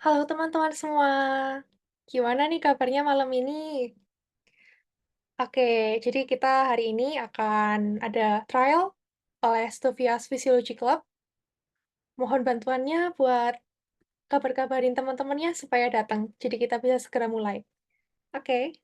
Halo teman-teman semua, gimana nih kabarnya malam ini? Oke, jadi kita hari ini akan ada trial oleh Stuvias Physiology Club. Mohon bantuannya buat kabar-kabarin teman-temannya supaya datang, jadi kita bisa segera mulai. Oke.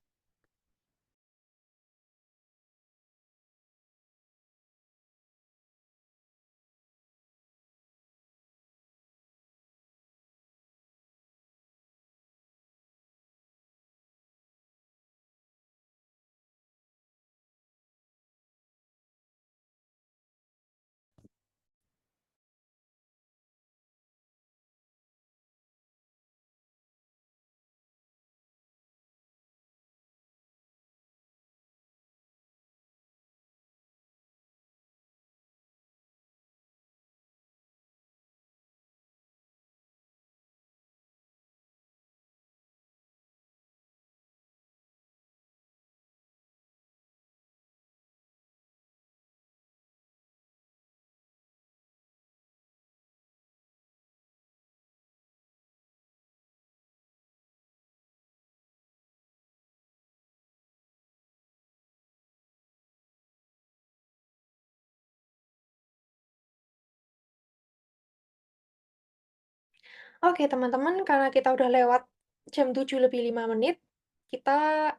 Oke teman-teman, karena kita udah lewat jam 7 lebih 5 menit, kita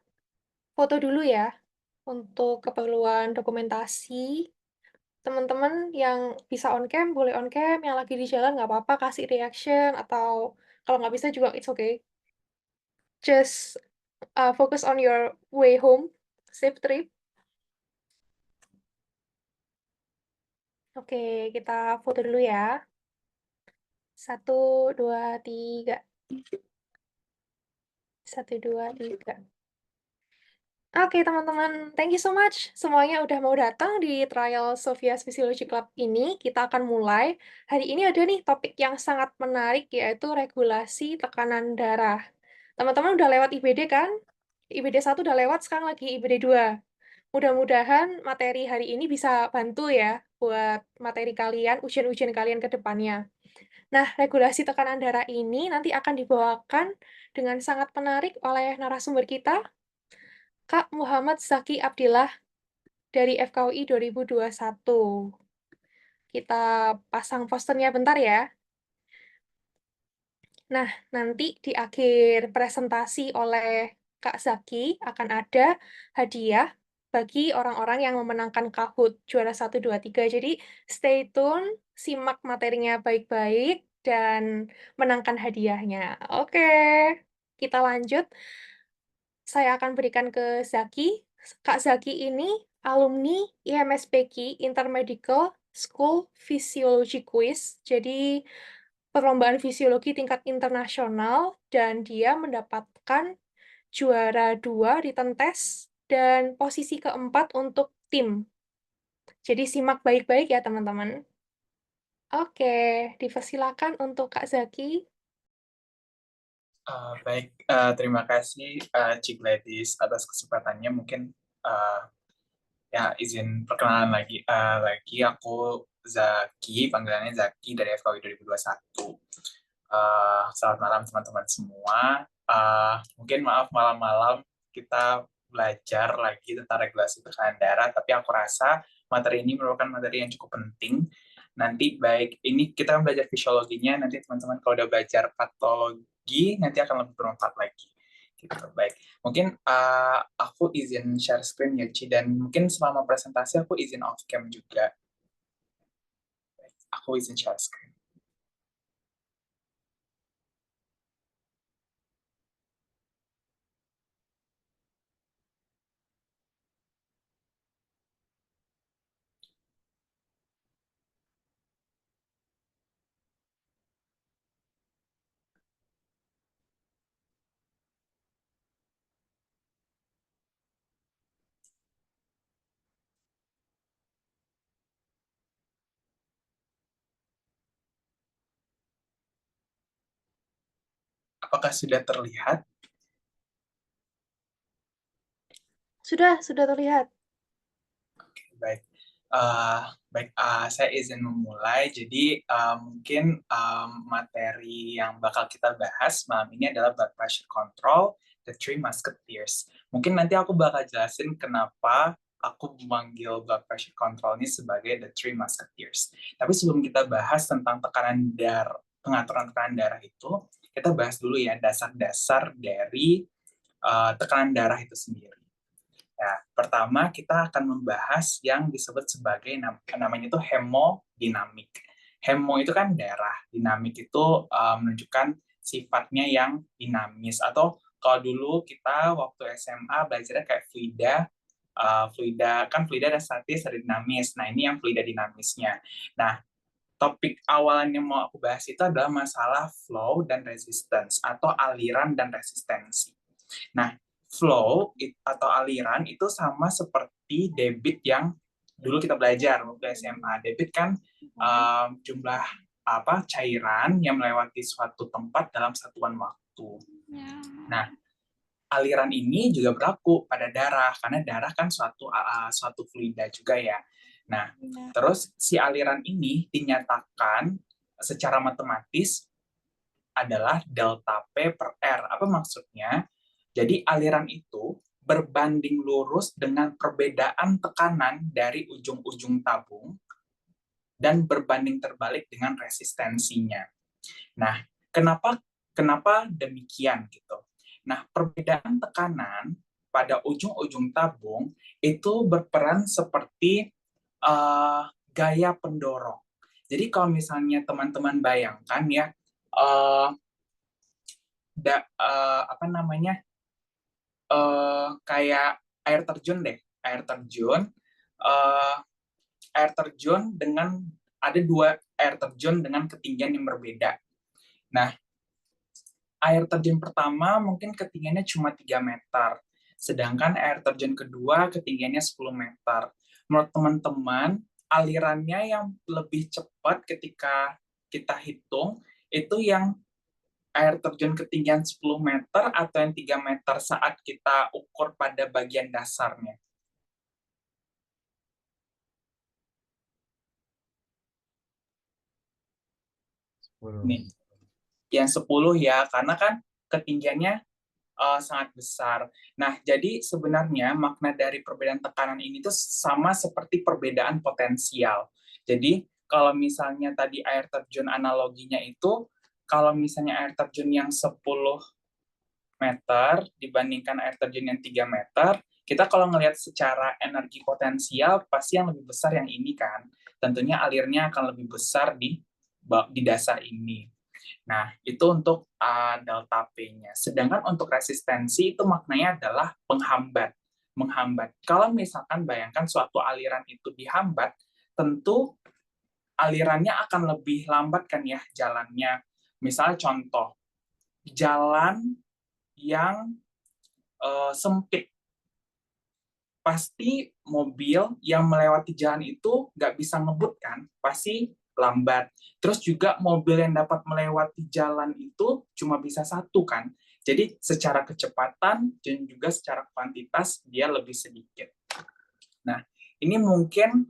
foto dulu ya, untuk keperluan dokumentasi. Teman-teman yang bisa on cam, boleh on cam, yang lagi di jalan nggak apa-apa kasih reaction atau kalau nggak bisa juga it's okay. Just, focus on your way home, safe trip. Oke, kita foto dulu ya. Satu, dua, tiga. Satu, dua, tiga. Oke teman-teman, thank you so much semuanya udah mau datang di trial Sophia's Physiology Club ini. Kita akan mulai. Hari ini ada nih topik yang sangat menarik yaitu regulasi tekanan darah. Teman-teman udah lewat IBD kan? IBD 1 udah lewat, sekarang lagi IBD 2. Mudah-mudahan materi hari ini bisa bantu ya buat materi kalian, ujian-ujian kalian ke depannya. Nah, regulasi tekanan darah ini nanti akan dibawakan dengan sangat menarik oleh narasumber kita, Kak Muhammad Zaki Abdillah dari FKUI 2021. Kita pasang posternya bentar ya. Nah, nanti di akhir presentasi oleh Kak Zaki akan ada hadiah bagi orang-orang yang memenangkan Kahoot juara 1, 2, 3. Jadi, stay tune, simak materinya baik-baik, dan menangkan hadiahnya. Oke, kita lanjut. Saya akan berikan ke Zaki. Kak Zaki ini alumni IMSPQ Intermedical School Physiology Quiz. Jadi, perlombaan fisiologi tingkat internasional, dan dia mendapatkan juara 2 written test dan posisi keempat untuk tim. Jadi simak baik-baik ya teman-teman. Oke, dipersilakan untuk Kak Zaki. Baik, terima kasih Cik Gladys atas kesempatannya. Mungkin uh, ya izin perkenalan lagi aku Zaki, panggilannya Zaki dari FKW 2021. Selamat malam teman-teman semua. Mungkin maaf malam-malam kita belajar lagi tentang regulasi tekanan darah, tapi aku rasa materi ini merupakan materi yang cukup penting. Nanti baik ini kita belajar fisiologinya, nanti teman-teman kalau udah belajar patologi nanti akan lebih bermanfaat lagi. Gitu. Baik, mungkin aku izin share screen ya Ci, dan mungkin selama presentasi aku izin off cam juga. Aku izin share screen. Apakah sudah terlihat? Sudah terlihat. Baik. Baik, saya izin memulai. Jadi mungkin materi yang bakal kita bahas malam ini adalah blood pressure control, the Three Musketeers. Mungkin nanti aku bakal jelasin kenapa aku memanggil blood pressure control ini sebagai the Three Musketeers. Tapi sebelum kita bahas tentang tekanan darah, pengaturan tekanan darah itu, kita bahas dulu ya dasar-dasar dari tekanan darah itu sendiri. Ya, pertama kita akan membahas yang disebut sebagai namanya itu hemodinamik. Hemo itu kan darah, dinamik itu menunjukkan sifatnya yang dinamis. Atau kalau dulu kita waktu SMA belajarnya kayak fluida kan fluida ada statis, ada dinamis. Nah ini yang fluida dinamisnya. Nah topik awalan yang mau aku bahas itu adalah masalah flow dan resistance atau aliran dan resistensi. Nah, flow atau aliran itu sama seperti debit yang dulu kita belajar waktu SMA. Debit kan jumlah cairan yang melewati suatu tempat dalam satuan waktu. Nah, aliran ini juga berlaku pada darah karena darah kan suatu fluida juga ya. Nah, terus si aliran ini dinyatakan secara matematis adalah delta P per R. Apa maksudnya? Jadi aliran itu berbanding lurus dengan perbedaan tekanan dari ujung-ujung tabung dan berbanding terbalik dengan resistensinya. Nah, kenapa demikian gitu? Nah, perbedaan tekanan pada ujung-ujung tabung itu berperan seperti gaya pendorong. Jadi kalau misalnya teman-teman bayangkan ya, apa namanya, kayak air terjun deh, air terjun, uh, air terjun dengan ada dua air terjun dengan ketinggian yang berbeda. Nah, air terjun pertama mungkin ketinggiannya cuma 3 meter, sedangkan air terjun kedua ketinggiannya 10 meter. Menurut teman-teman, alirannya yang lebih cepat ketika kita hitung, itu yang air terjun ketinggian 10 meter atau yang 3 meter saat kita ukur pada bagian dasarnya? Nih, yang 10 ya, karena kan ketinggiannya sangat besar. Nah, jadi sebenarnya makna dari perbedaan tekanan ini tuh sama seperti perbedaan potensial. Jadi, kalau misalnya tadi air terjun analoginya itu, kalau misalnya air terjun yang 10 meter dibandingkan air terjun yang 3 meter, kita kalau ngelihat secara energi potensial, pasti yang lebih besar yang ini kan. Tentunya alirnya akan lebih besar di dasar ini. Nah, itu untuk delta P-nya. Sedangkan untuk resistensi itu maknanya adalah penghambat. Menghambat. Kalau misalkan bayangkan suatu aliran itu dihambat, tentu alirannya akan lebih lambat kan ya jalannya. Misalnya contoh, jalan yang sempit. Pasti mobil yang melewati jalan itu nggak bisa ngebut kan, pasti lambat. Terus juga mobil yang dapat melewati jalan itu cuma bisa satu kan. Jadi secara kecepatan dan juga secara kuantitas dia lebih sedikit. Nah, ini mungkin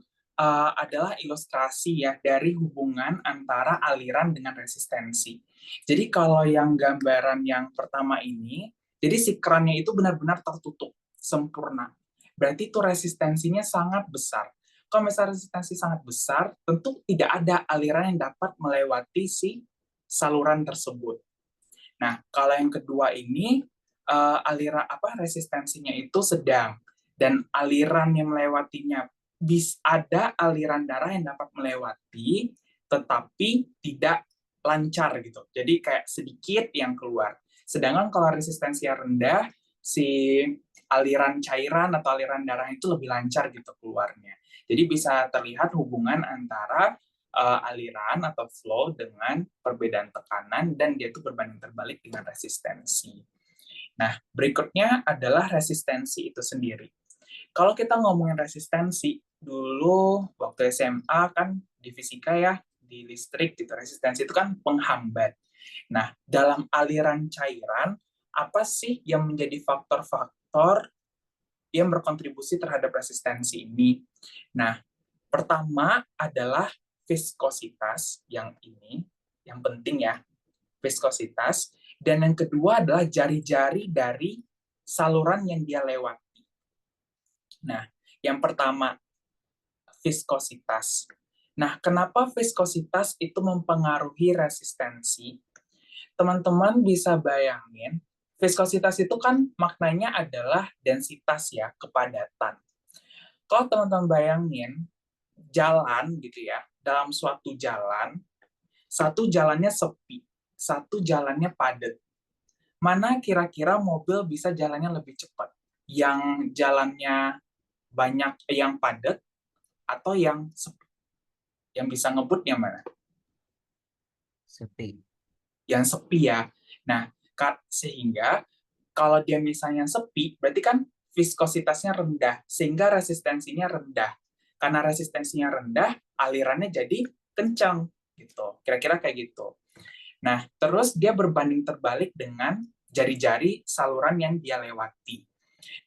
adalah ilustrasi ya dari hubungan antara aliran dengan resistensi. Jadi kalau yang gambaran yang pertama ini, jadi si kerannya itu benar-benar tertutup, sempurna. Berarti itu resistensinya sangat besar. Kalau misalnya resistensi sangat besar, tentu tidak ada aliran yang dapat melewati si saluran tersebut. Nah, kalau yang kedua ini aliran resistensinya itu sedang dan aliran yang melewatinya ada aliran darah yang dapat melewati tetapi tidak lancar gitu. Jadi kayak sedikit yang keluar. Sedangkan kalau resistensinya rendah, si aliran cairan atau aliran darah itu lebih lancar gitu keluarnya. Jadi bisa terlihat hubungan antara aliran atau flow dengan perbedaan tekanan dan dia itu berbanding terbalik dengan resistensi. Nah, berikutnya adalah resistensi itu sendiri. Kalau kita ngomongin resistensi, dulu waktu SMA kan di fisika ya, di listrik gitu, resistensi itu kan penghambat. Nah, dalam aliran cairan, apa sih yang menjadi faktor-faktor yang berkontribusi terhadap resistensi ini? Nah, Pertama adalah viskositas, yang ini, yang penting ya, viskositas. Dan yang kedua adalah jari-jari dari saluran yang dia lewati. Nah, yang pertama, viskositas. Nah, kenapa viskositas itu mempengaruhi resistensi? Teman-teman bisa bayangin, viskositas itu kan maknanya adalah densitas ya, kepadatan. Kalau teman-teman bayangin, jalan gitu ya, dalam suatu jalan, satu jalannya sepi, satu jalannya padat. Mana kira-kira mobil bisa jalannya lebih cepat? Yang jalannya banyak, yang padat, atau yang sepi? Yang bisa ngebut yang mana? Sepi. Yang sepi ya. Nah, sehingga kalau dia misalnya sepi, berarti kan viskositasnya rendah, sehingga resistensinya rendah. Karena resistensinya rendah, alirannya jadi kencang gitu. Kira-kira kayak gitu. Nah, terus dia berbanding terbalik dengan jari-jari saluran yang dia lewati.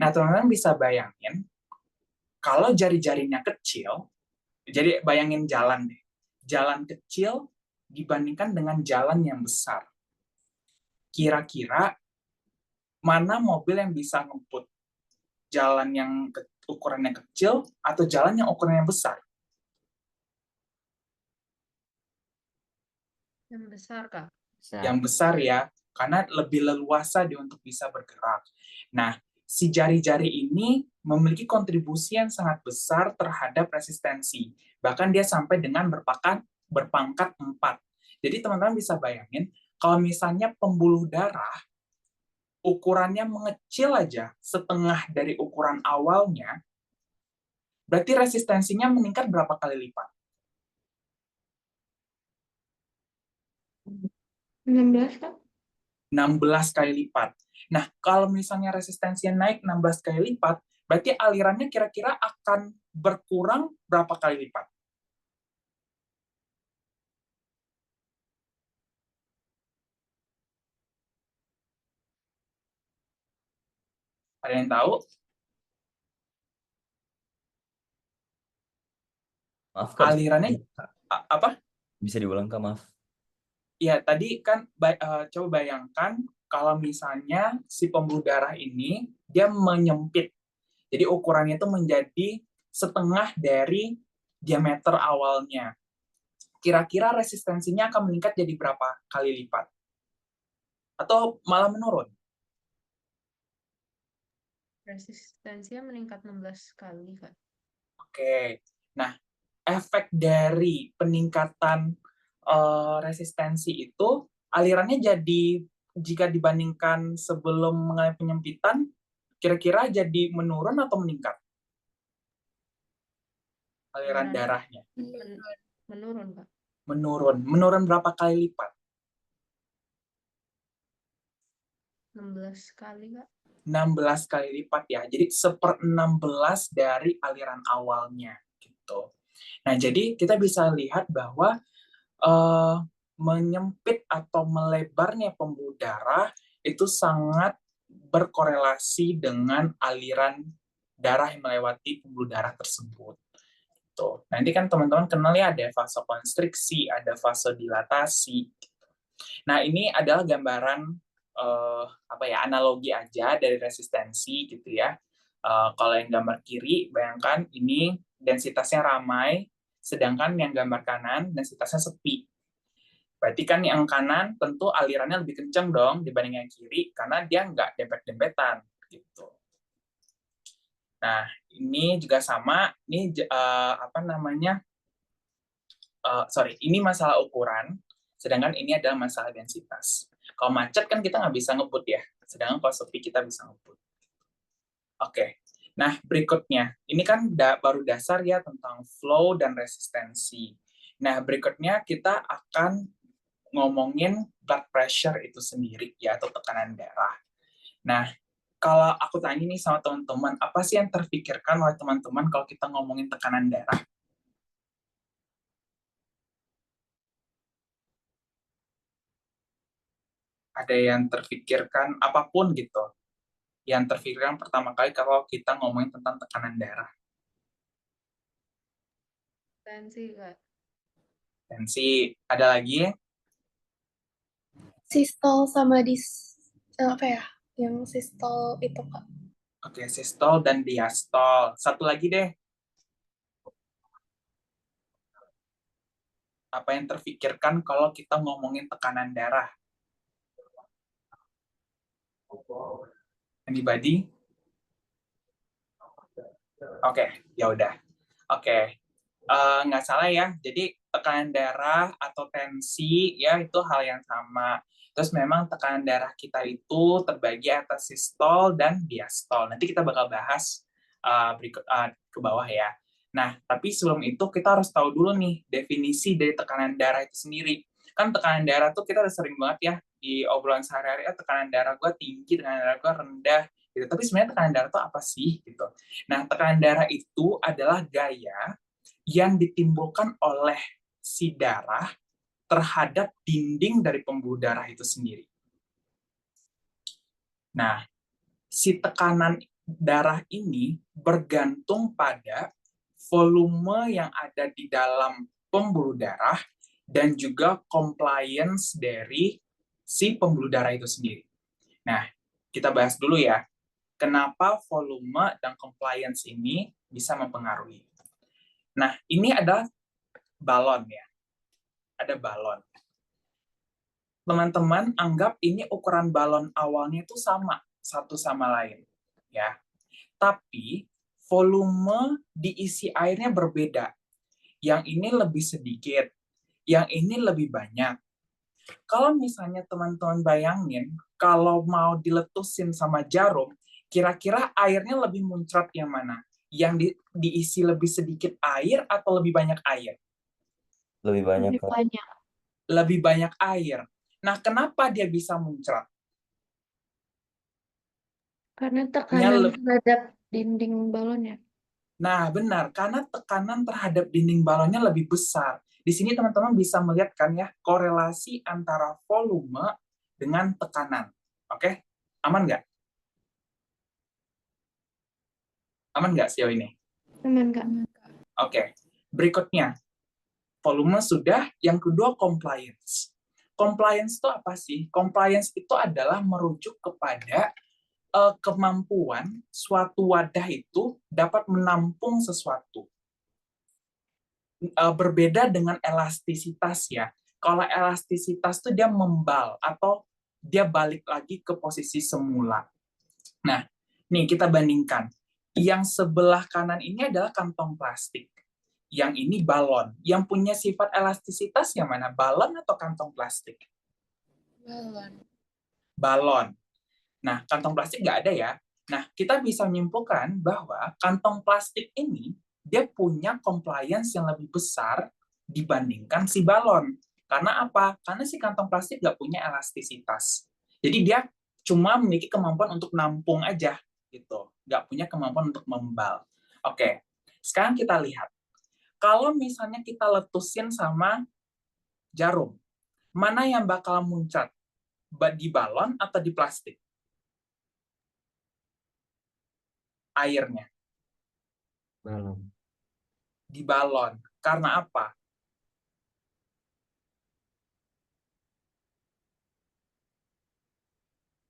Nah, teman-teman bisa bayangin, kalau jari-jarinya kecil, jadi bayangin jalan deh. Jalan kecil dibandingkan dengan jalan yang besar. Kira-kira mana mobil yang bisa ngebut? Jalan yang ukurannya kecil atau jalan yang ukurannya besar? Yang besar, Kak. Yang besar ya, karena lebih leluasa dia untuk bisa bergerak. Nah, si jari-jari ini memiliki kontribusi yang sangat besar terhadap resistensi. Bahkan dia sampai dengan berpangkat 4. Jadi teman-teman bisa bayangin, kalau misalnya pembuluh darah ukurannya mengecil aja setengah dari ukuran awalnya, berarti resistensinya meningkat berapa kali lipat? 16, Kak. 16 kali lipat. Nah, kalau misalnya resistensinya naik 16 kali lipat, berarti alirannya kira-kira akan berkurang berapa kali lipat? Ada yang tahu? Maaf Kak, Alirannya apa? bisa diulang Kak, maaf. Ya, tadi kan coba bayangkan kalau misalnya si pembuluh darah ini dia menyempit. Jadi ukurannya itu menjadi setengah dari diameter awalnya. Kira-kira resistensinya akan meningkat jadi berapa kali lipat? Atau malah menurun? Resistensinya meningkat 16 kali, Kak. Oke. Nah, efek dari peningkatan resistensi itu alirannya jadi jika dibandingkan sebelum mengalami penyempitan, kira-kira jadi menurun atau meningkat? Aliran Alirannya darahnya. menurun, Kak. Menurun. Menurun berapa kali lipat? 16 kali, Kak. 16 kali lipat ya. Jadi 1/16 dari aliran awalnya gitu. Nah, jadi kita bisa lihat bahwa eh, menyempit atau melebarnya pembuluh darah itu sangat berkorelasi dengan aliran darah yang melewati pembuluh darah tersebut. Tuh. Nanti kan teman-teman kenal ya ada vasokonstriksi, ada vasodilatasi. Nah, ini adalah gambaran apa ya, analogi aja dari resistensi gitu ya. Kalau yang gambar kiri, bayangkan ini densitasnya ramai, sedangkan yang gambar kanan densitasnya sepi. Berarti kan yang kanan tentu alirannya lebih kencang dong dibanding yang kiri, karena dia nggak dempet-dempetan gitu. Nah, ini juga sama, ini apa namanya, sorry, ini masalah ukuran, sedangkan ini adalah masalah densitas. Kalau macet kan kita nggak bisa ngebut ya, sedangkan kalau sepi kita bisa ngebut. Oke, nah berikutnya, ini kan baru dasar ya tentang flow dan resistensi. Nah, berikutnya kita akan ngomongin blood pressure itu sendiri ya, atau tekanan darah. Nah, kalau aku tanya nih sama teman-teman, apa sih yang terpikirkan oleh teman-teman kalau kita ngomongin tekanan darah? Ada yang terpikirkan apapun gitu, yang terpikirkan pertama kali kalau kita ngomongin tentang tekanan darah? Tensi, Kak. Tensi. Ada lagi? Sistol sama apa ya? Yang sistol itu, Kak. Oke, sistol dan diastol. Satu lagi deh. Apa yang terfikirkan kalau kita ngomongin tekanan darah? Anybody? Oke, ya udah. Oke, nggak salah ya. Jadi tekanan darah atau tensi ya itu hal yang sama. Terus memang tekanan darah kita itu terbagi atas sistol dan diastol. Nanti kita bakal bahas berikut ke bawah ya. Nah, tapi sebelum itu kita harus tahu dulu nih definisi dari tekanan darah itu sendiri. Kan tekanan darah tuh kita udah sering banget ya di obrolan sehari-hari, tekanan darah gue tinggi, tekanan darah gue rendah, gitu. Tapi sebenarnya tekanan darah itu apa sih? Gitu. Nah, tekanan darah itu adalah gaya yang ditimbulkan oleh si darah terhadap dinding dari pembuluh darah itu sendiri. Nah, si tekanan darah ini bergantung pada volume yang ada di dalam pembuluh darah dan juga compliance dari si pembuluh darah itu sendiri. Nah, kita bahas dulu ya, kenapa volume dan compliance ini bisa mempengaruhi. Nah, ini adalah balon ya. Ada balon. Teman-teman anggap ini ukuran balon awalnya itu sama satu sama lain, ya. Tapi volume diisi airnya berbeda. Yang ini lebih sedikit, yang ini lebih banyak. Kalau misalnya teman-teman bayangin, kalau mau diletusin sama jarum, kira-kira airnya lebih muncrat yang mana? Yang diisi lebih sedikit air atau lebih banyak air? Lebih banyak, Lebih Kak. banyak. Lebih banyak air. Nah, kenapa dia bisa muncrat? Karena Nya tekanan leb- terhadap dinding balonnya. Nah, benar, karena tekanan terhadap dinding balonnya lebih besar. Di sini teman-teman bisa melihat kan ya, korelasi antara volume dengan tekanan. Oke? Aman nggak? Aman nggak sejauh ini? Aman, Kak. Oke. Berikutnya, volume sudah, yang kedua compliance. Compliance itu apa sih? Compliance itu adalah merujuk kepada kemampuan suatu wadah itu dapat menampung sesuatu. Berbeda dengan elastisitas ya. Kalau elastisitas itu dia membal atau dia balik lagi ke posisi semula. Nah, nih kita bandingkan. Yang sebelah kanan ini adalah kantong plastik. Yang ini balon. Yang punya sifat elastisitas yang mana? Balon atau kantong plastik? Balon. Balon. Nah, kantong plastik nggak ada ya. Nah, kita bisa menyimpulkan bahwa kantong plastik ini dia punya compliance yang lebih besar dibandingkan si balon. Karena apa? Karena si kantong plastik nggak punya elastisitas. Jadi dia cuma memiliki kemampuan untuk nampung aja, gitu. Nggak punya kemampuan untuk membal. Oke, sekarang kita lihat. Kalau misalnya kita letusin sama jarum, mana yang bakal muncrat? Di balon atau di plastik? Airnya. Balon. Di balon. Karena apa?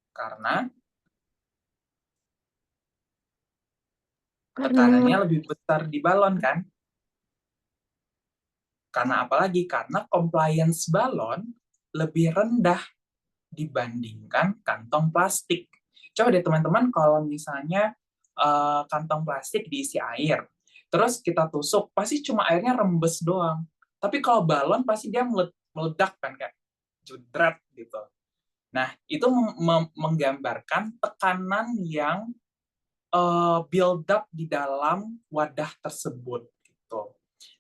Karena Karena tekanannya lebih besar di balon, kan? Karena apalagi? Karena compliance balon lebih rendah dibandingkan kantong plastik. Coba deh teman-teman, kalau misalnya kantong plastik diisi air, terus kita tusuk, pasti cuma airnya rembes doang. Tapi kalau balon pasti dia meledak kan, kayak judrat gitu. Nah, itu menggambarkan tekanan yang build up di dalam wadah tersebut. Gitu.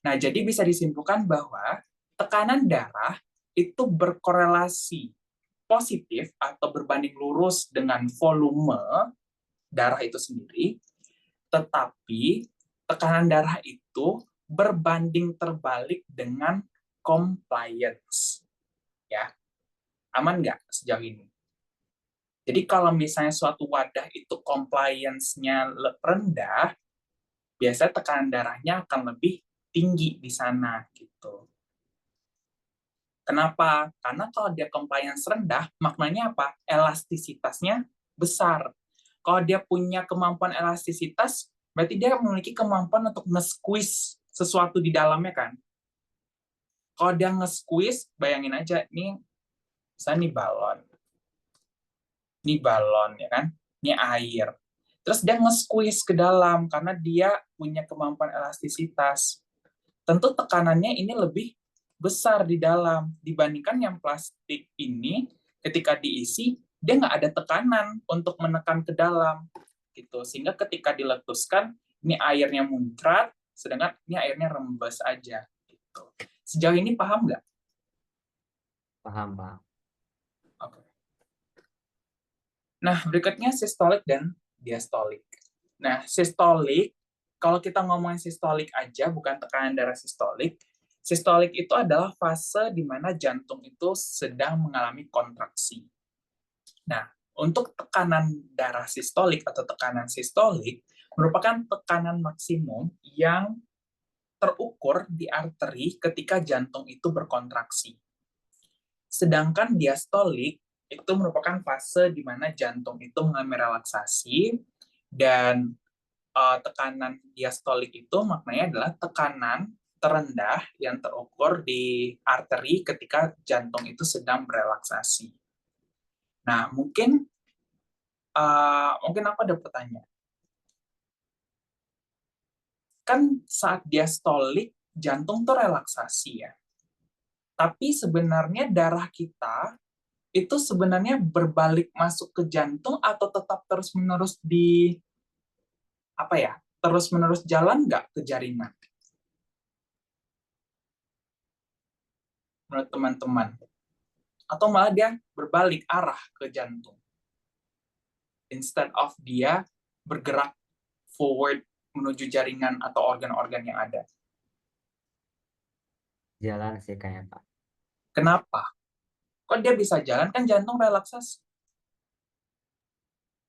Nah, jadi bisa disimpulkan bahwa tekanan darah itu berkorelasi positif atau berbanding lurus dengan volume darah itu sendiri, tetapi tekanan darah itu berbanding terbalik dengan compliance. Ya, aman nggak sejauh ini? Jadi kalau misalnya suatu wadah itu compliance-nya rendah, biasanya tekanan darahnya akan lebih tinggi di sana gitu. Kenapa? Karena kalau dia compliance rendah, maknanya apa? Elastisitasnya besar. Kalau dia punya kemampuan elastisitas, berarti dia memiliki kemampuan untuk nge-squeeze sesuatu di dalamnya kan. Kalau dia nge-squeeze, bayangin aja, misalnya ini balon ya kan, ini air. Terus dia nge-squeeze ke dalam karena dia punya kemampuan elastisitas. Tentu tekanannya ini lebih besar di dalam dibandingkan yang plastik ini. Ketika diisi, dia nggak ada tekanan untuk menekan ke dalam gitu, sehingga ketika diletuskan ini airnya muncrat, sedangkan ini airnya rembes aja gitu. Sejauh ini paham nggak? Paham, Pak. Oke. Nah, berikutnya sistolik dan diastolik. Nah, sistolik, kalau kita ngomongin sistolik aja, bukan tekanan darah sistolik, sistolik itu adalah fase di mana jantung itu sedang mengalami kontraksi. Nah, untuk tekanan darah sistolik atau tekanan sistolik merupakan tekanan maksimum yang terukur di arteri ketika jantung itu berkontraksi. Sedangkan diastolik itu merupakan fase di mana jantung itu mengalami relaksasi, dan tekanan diastolik itu maknanya adalah tekanan terendah yang terukur di arteri ketika jantung itu sedang berelaksasi. Nah, mungkin aku ada pertanyaan. Kan saat diastolik, jantung tuh relaksasi ya. Tapi sebenarnya darah kita itu sebenarnya berbalik masuk ke jantung atau tetap terus-menerus terus-menerus jalan nggak ke jaringan? Menurut teman-teman. Atau malah dia berbalik arah ke jantung. Instead of dia bergerak forward menuju jaringan atau organ-organ yang ada. Jalan sih kayaknya, Pak. Kenapa? Kok dia bisa jalan? Kan jantung relaksasi.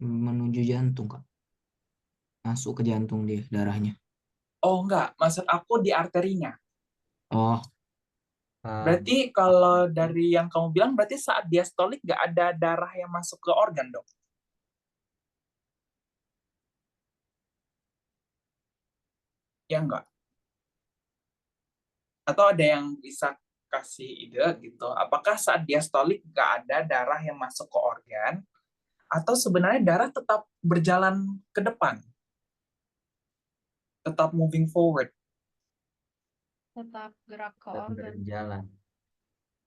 Menuju jantung, Kak. Masuk ke jantung dia darahnya. Oh enggak, maksud aku di arterinya. Oh, Berarti kalau dari yang kamu bilang, berarti saat diastolik nggak ada darah yang masuk ke organ dong? Ya enggak? Atau ada yang bisa kasih ide gitu, apakah saat diastolik nggak ada darah yang masuk ke organ, atau sebenarnya darah tetap berjalan ke depan? Tetap moving forward? Tetap gerak ke Tetap organ. berjalan.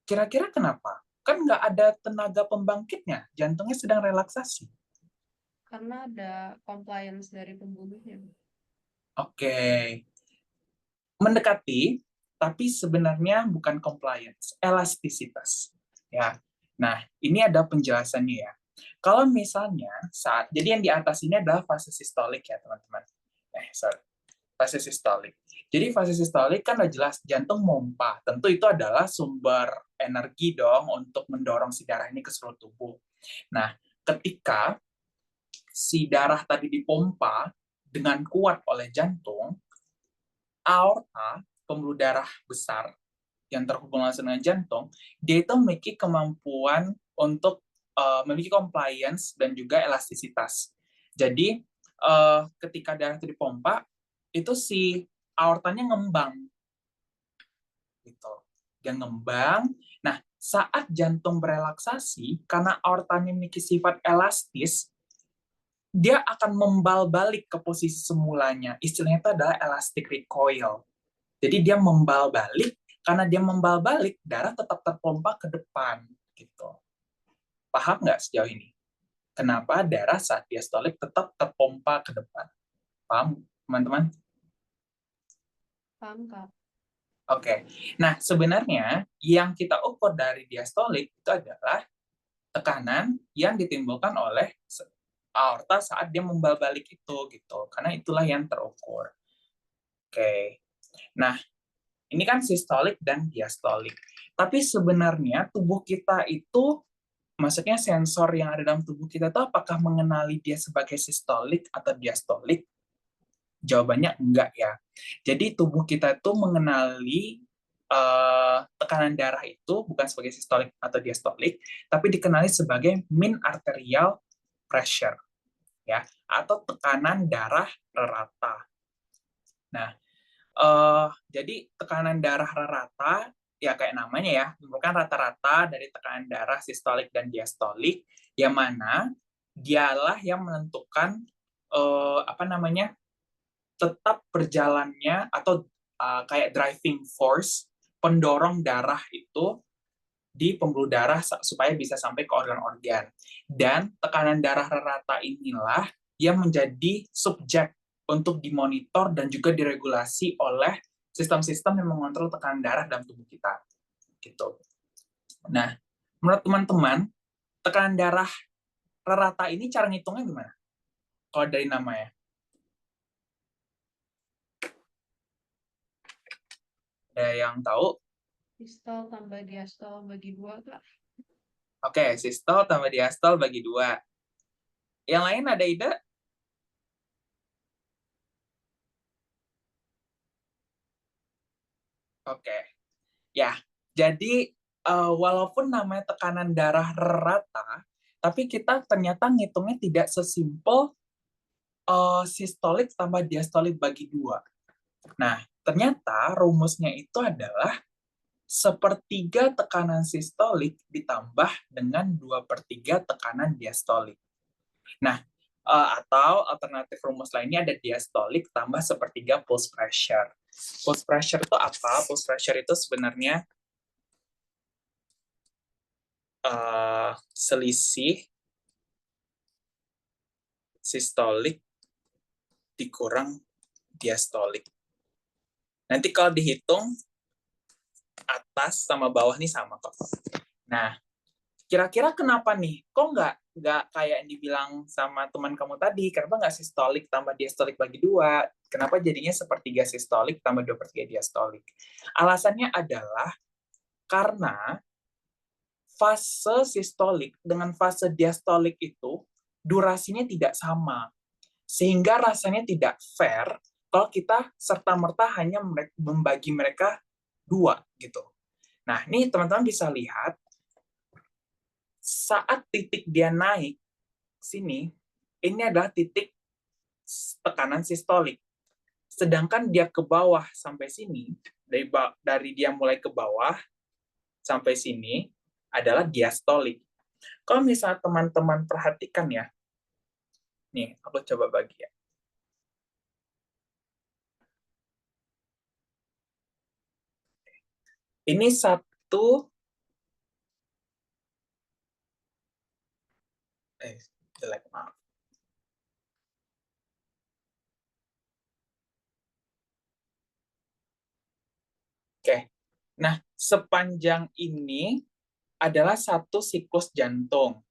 Kira-kira kenapa? Kan nggak ada tenaga pembangkitnya, jantungnya sedang relaksasi. Karena ada compliance dari pembunuhnya. Oke. Mendekati, tapi sebenarnya bukan compliance, elastisitas. Ya. Nah, ini ada penjelasannya ya. Kalau misalnya jadi yang di atas ini adalah fase sistolik ya, teman-teman. Fase sistolik. Jadi fase sistolik kan udah jelas jantung mompa. Tentu itu adalah sumber energi dong untuk mendorong si darah ini ke seluruh tubuh. Nah, ketika si darah tadi dipompa dengan kuat oleh jantung, aorta, pembuluh darah besar yang terhubung langsung dengan jantung, dia itu memiliki kemampuan untuk memiliki compliance dan juga elastisitas. Jadi ketika darah itu dipompa, itu si aortanya ngembang, gitu. Dia ngembang. Nah, saat jantung berelaksasi, karena aortanya memiliki sifat elastis, dia akan membal balik ke posisi semulanya. Istilahnya itu adalah elastic recoil. Jadi dia membal balik, karena dia membal balik, darah tetap terpompa ke depan. Gitu. Paham nggak sejauh ini? Kenapa darah saat diastolik tetap terpompa ke depan? Paham, teman-teman? Paham, Kak? Oke. Nah, sebenarnya yang kita ukur dari diastolik itu adalah tekanan yang ditimbulkan oleh aorta saat dia membal balik itu, gitu. Karena itulah yang terukur. Oke. Nah, ini kan sistolik dan diastolik. Tapi sebenarnya tubuh kita itu, maksudnya sensor yang ada dalam tubuh kita itu apakah mengenali dia sebagai sistolik atau diastolik? Jawabannya enggak ya. Jadi tubuh kita tuh mengenali tekanan darah itu bukan sebagai sistolik atau diastolik, tapi dikenali sebagai mean arterial pressure, ya, atau tekanan darah rata. Nah, jadi tekanan darah rata ya kayak namanya ya, merupakan rata-rata dari tekanan darah sistolik dan diastolik, yang mana dialah yang menentukan tetap berjalannya atau kayak driving force pendorong darah itu di pembuluh darah supaya bisa sampai ke organ-organ. Dan tekanan darah rata inilah yang menjadi subjek untuk dimonitor dan juga diregulasi oleh sistem-sistem yang mengontrol tekanan darah dalam tubuh kita. Gitu. Nah, menurut teman-teman, tekanan darah rata ini cara ngitungnya gimana? Kalau dari namanya. Ada yang tahu? Sistol tambah diastol bagi 2, Kak. Oke, sistol tambah diastol bagi 2. Yang lain ada ide? Oke. Ya, jadi walaupun namanya tekanan darah rata, tapi kita ternyata ngitungnya tidak sesimpel sistolik tambah diastolik bagi 2. Nah, ternyata rumusnya itu adalah 1/3 tekanan sistolik ditambah dengan 2/3 tekanan diastolik. Nah, atau alternatif rumus lainnya ada diastolik tambah 1/3 pulse pressure. Pulse pressure itu apa? Pulse pressure itu sebenarnya selisih sistolik dikurang diastolik. Nanti kalau dihitung, atas sama bawah nih sama kok. Nah, kira-kira kenapa nih? Kok nggak kayak yang dibilang sama teman kamu tadi? Kenapa nggak sistolik tambah diastolik bagi 2? Kenapa jadinya 1/3 sistolik tambah 2/3 diastolik? Alasannya adalah karena fase sistolik dengan fase diastolik itu durasinya tidak sama. Sehingga rasanya tidak fair kalau kita serta-merta hanya membagi mereka 2 gitu. Nah, ini teman-teman bisa lihat saat titik dia naik sini, ini adalah titik tekanan sistolik. Sedangkan dia ke bawah sampai sini, dari dia mulai ke bawah sampai sini adalah diastolik. Kalau misalnya teman-teman perhatikan ya, nih aku coba bagi ya. Ini satu, jelek maaf. Oke, nah sepanjang ini adalah satu siklus jantung,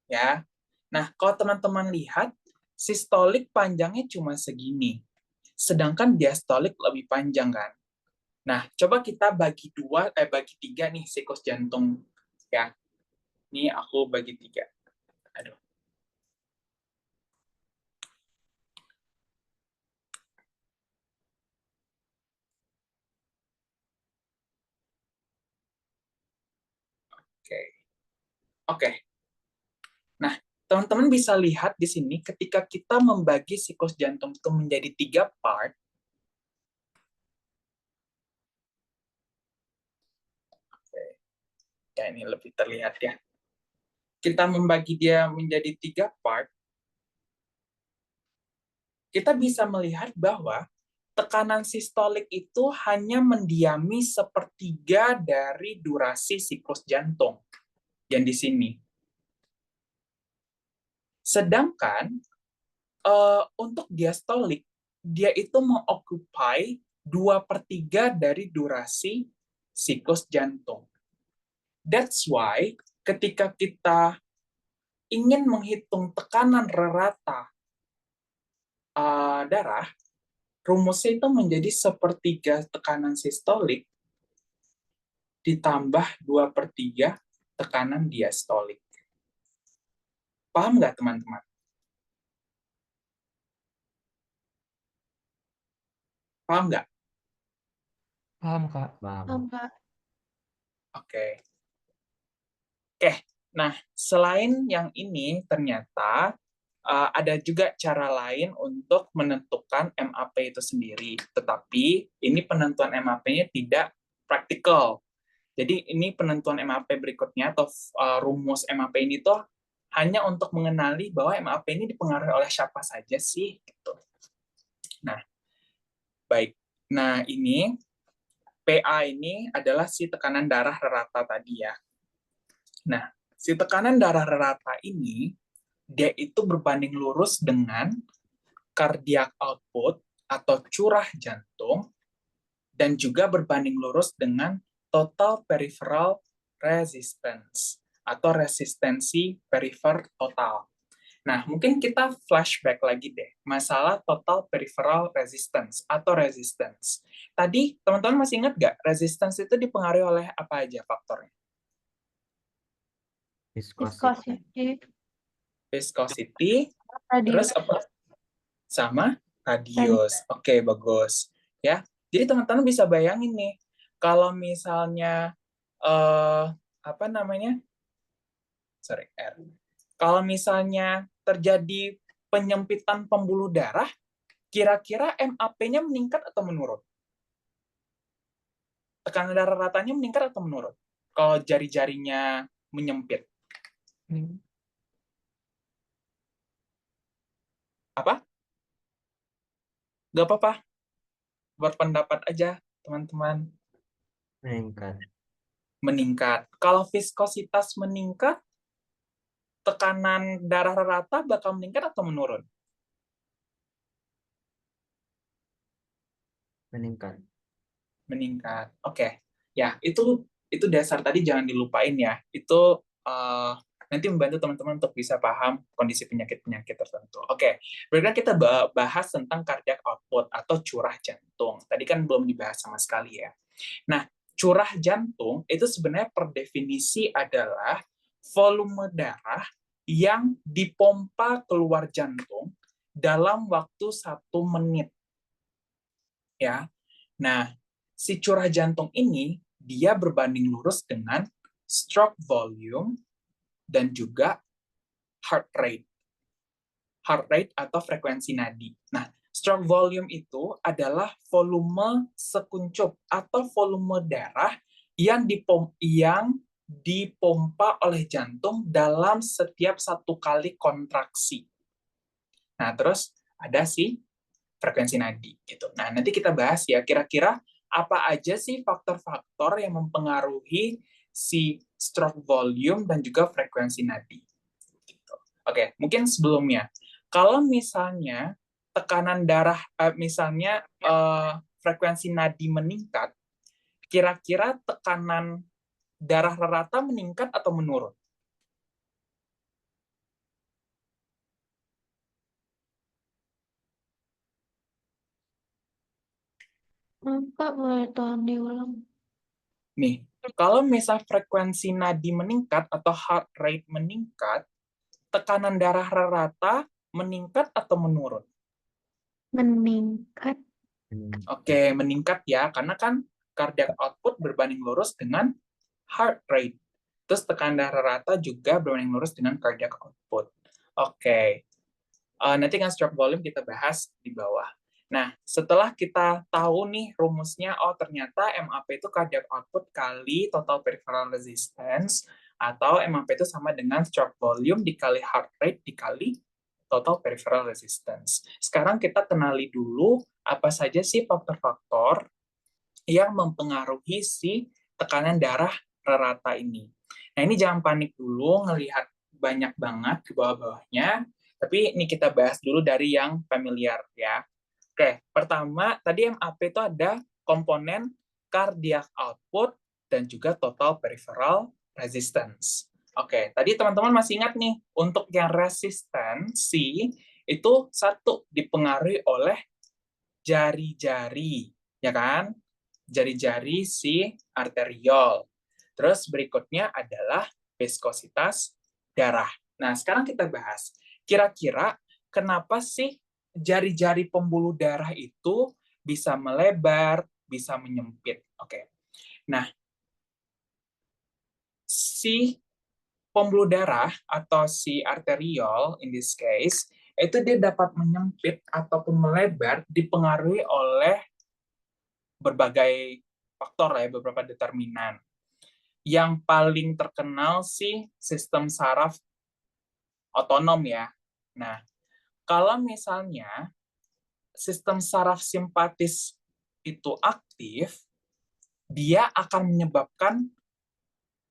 ya. Nah, kalau teman-teman lihat, sistolik panjangnya cuma segini, sedangkan diastolik lebih panjang kan. Nah, coba kita bagi 3 nih siklus jantung, ya. Ini aku bagi 3. Aduh. Oke. Nah, teman-teman bisa lihat di sini ketika kita membagi siklus jantung itu menjadi 3 part. Oke. Ya, ini lebih terlihat ya. Kita membagi dia menjadi 3 part. Kita bisa melihat bahwa tekanan sistolik itu hanya mendiami 1/3 dari durasi siklus jantung yang di sini. Sedangkan untuk diastolik, dia itu mengokupai 2/3 dari durasi siklus jantung. That's why ketika kita ingin menghitung tekanan rata darah, rumusnya itu menjadi 1/3 tekanan sistolik ditambah 2/3 tekanan diastolik. Paham nggak teman-teman? Paham nggak? Paham, Kak. Paham. Kak. Oke. Nah, selain yang ini, ternyata ada juga cara lain untuk menentukan MAP itu sendiri. Tetapi ini penentuan MAP-nya tidak praktikal. Jadi ini penentuan MAP berikutnya atau rumus MAP ini tuh hanya untuk mengenali bahwa MAP ini dipengaruhi oleh siapa saja sih gitu. Nah, baik. Nah, ini PA ini adalah si tekanan darah rata tadi ya. Nah, si tekanan darah rata ini dia itu berbanding lurus dengan cardiac output atau curah jantung dan juga berbanding lurus dengan total peripheral resistance atau resistensi perifer total. Nah, mungkin kita flashback lagi deh, masalah total peripheral resistance atau resistance. Tadi, teman-teman masih ingat nggak, resistance itu dipengaruhi oleh apa aja faktornya? Viscosity. Viscosity, Radius. terus apa? Sama radius. Oke, bagus. Ya, jadi teman-teman bisa bayangin nih, kalau misalnya apa namanya? Sorry, R. Kalau misalnya terjadi penyempitan pembuluh darah, kira-kira MAP-nya meningkat atau menurun? Tekanan darah ratanya meningkat atau menurun? Kalau jari-jarinya menyempit. Apa? Gak apa-apa. Berpendapat aja, teman-teman. Meningkat. Meningkat. Kalau viskositas meningkat, tekanan darah rata bakal meningkat atau menurun? Meningkat. Meningkat. Oke. Ya, itu dasar tadi jangan dilupain ya. Itu nanti membantu teman-teman untuk bisa paham kondisi penyakit-penyakit tertentu. Oke, berarti kita bahas tentang cardiac output atau curah jantung. Tadi kan belum dibahas sama sekali ya. Nah, curah jantung itu sebenarnya per definisi adalah volume darah yang dipompa keluar jantung dalam waktu 1 menit. Ya. Nah, si curah jantung ini dia berbanding lurus dengan stroke volume dan juga heart rate. Heart rate atau frekuensi nadi. Nah, stroke volume itu adalah volume sekuncup atau volume darah yang dipompa oleh jantung dalam setiap 1 kali kontraksi. Nah, terus ada si frekuensi nadi gitu. Nah, nanti kita bahas ya kira-kira apa aja sih faktor-faktor yang mempengaruhi si stroke volume dan juga frekuensi nadi. Gitu. Oke, mungkin sebelumnya, kalau misalnya tekanan darah, misalnya frekuensi nadi meningkat, kira-kira tekanan darah rata meningkat atau menurun? Kak, boleh tolong diulang? Nih, kalau misal frekuensi nadi meningkat atau heart rate meningkat, tekanan darah rata meningkat atau menurun? Meningkat. Oke, meningkat ya, karena kan cardiac output berbanding lurus dengan heart rate. Terus tekanan darah rata juga berbanding lurus dengan cardiac output. Oke, nanti kan stroke volume kita bahas di bawah. Nah, setelah kita tahu nih rumusnya, oh ternyata MAP itu cardiac output kali total peripheral resistance, atau MAP itu sama dengan stroke volume dikali heart rate dikali total peripheral resistance. Sekarang kita kenali dulu apa saja sih faktor-faktor yang mempengaruhi si tekanan darah rata ini. Nah, ini jangan panik dulu ngelihat banyak banget ke bawah-bawahnya, tapi ini kita bahas dulu dari yang familiar ya. Oke, pertama tadi MAP itu ada komponen cardiac output dan juga total peripheral resistance. Oke, tadi teman-teman masih ingat nih, untuk yang resistensi itu satu dipengaruhi oleh jari-jari, ya kan? Jari-jari si arteriol. Terus berikutnya adalah viskositas darah. Nah, sekarang kita bahas, kira-kira kenapa sih jari-jari pembuluh darah itu bisa melebar, bisa menyempit. Oke. Nah, si pembuluh darah atau si arteriol in this case itu dia dapat menyempit ataupun melebar dipengaruhi oleh berbagai faktor ya, beberapa determinan. Yang paling terkenal sih sistem saraf otonom ya. Nah, kalau misalnya sistem saraf simpatis itu aktif, dia akan menyebabkan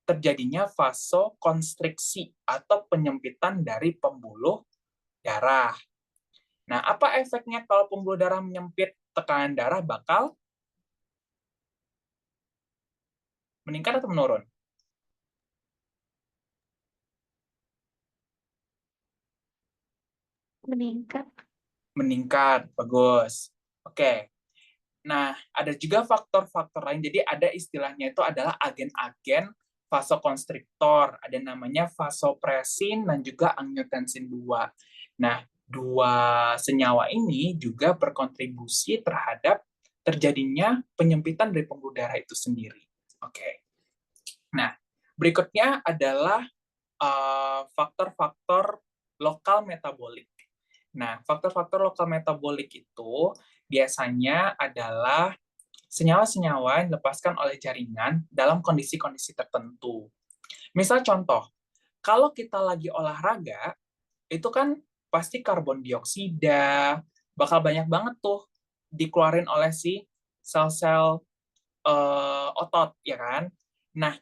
terjadinya vasokonstriksi atau penyempitan dari pembuluh darah. Nah, apa efeknya kalau pembuluh darah menyempit? Tekanan darah bakal meningkat atau menurun? Meningkat. Meningkat, bagus. Oke. Nah, ada juga faktor-faktor lain. Jadi ada istilahnya itu adalah agen-agen vasokonstriktor. Ada namanya vasopresin dan juga angiotensin 2. Nah, dua senyawa ini juga berkontribusi terhadap terjadinya penyempitan dari pembuluh darah itu sendiri. Oke. Nah, berikutnya adalah faktor-faktor lokal metabolik. Nah, faktor-faktor lokal metabolik itu biasanya adalah senyawa-senyawa yang dilepaskan oleh jaringan dalam kondisi-kondisi tertentu. Misal contoh, kalau kita lagi olahraga, itu kan pasti karbon dioksida, bakal banyak banget tuh dikeluarin oleh si sel-sel otot, ya kan? Nah,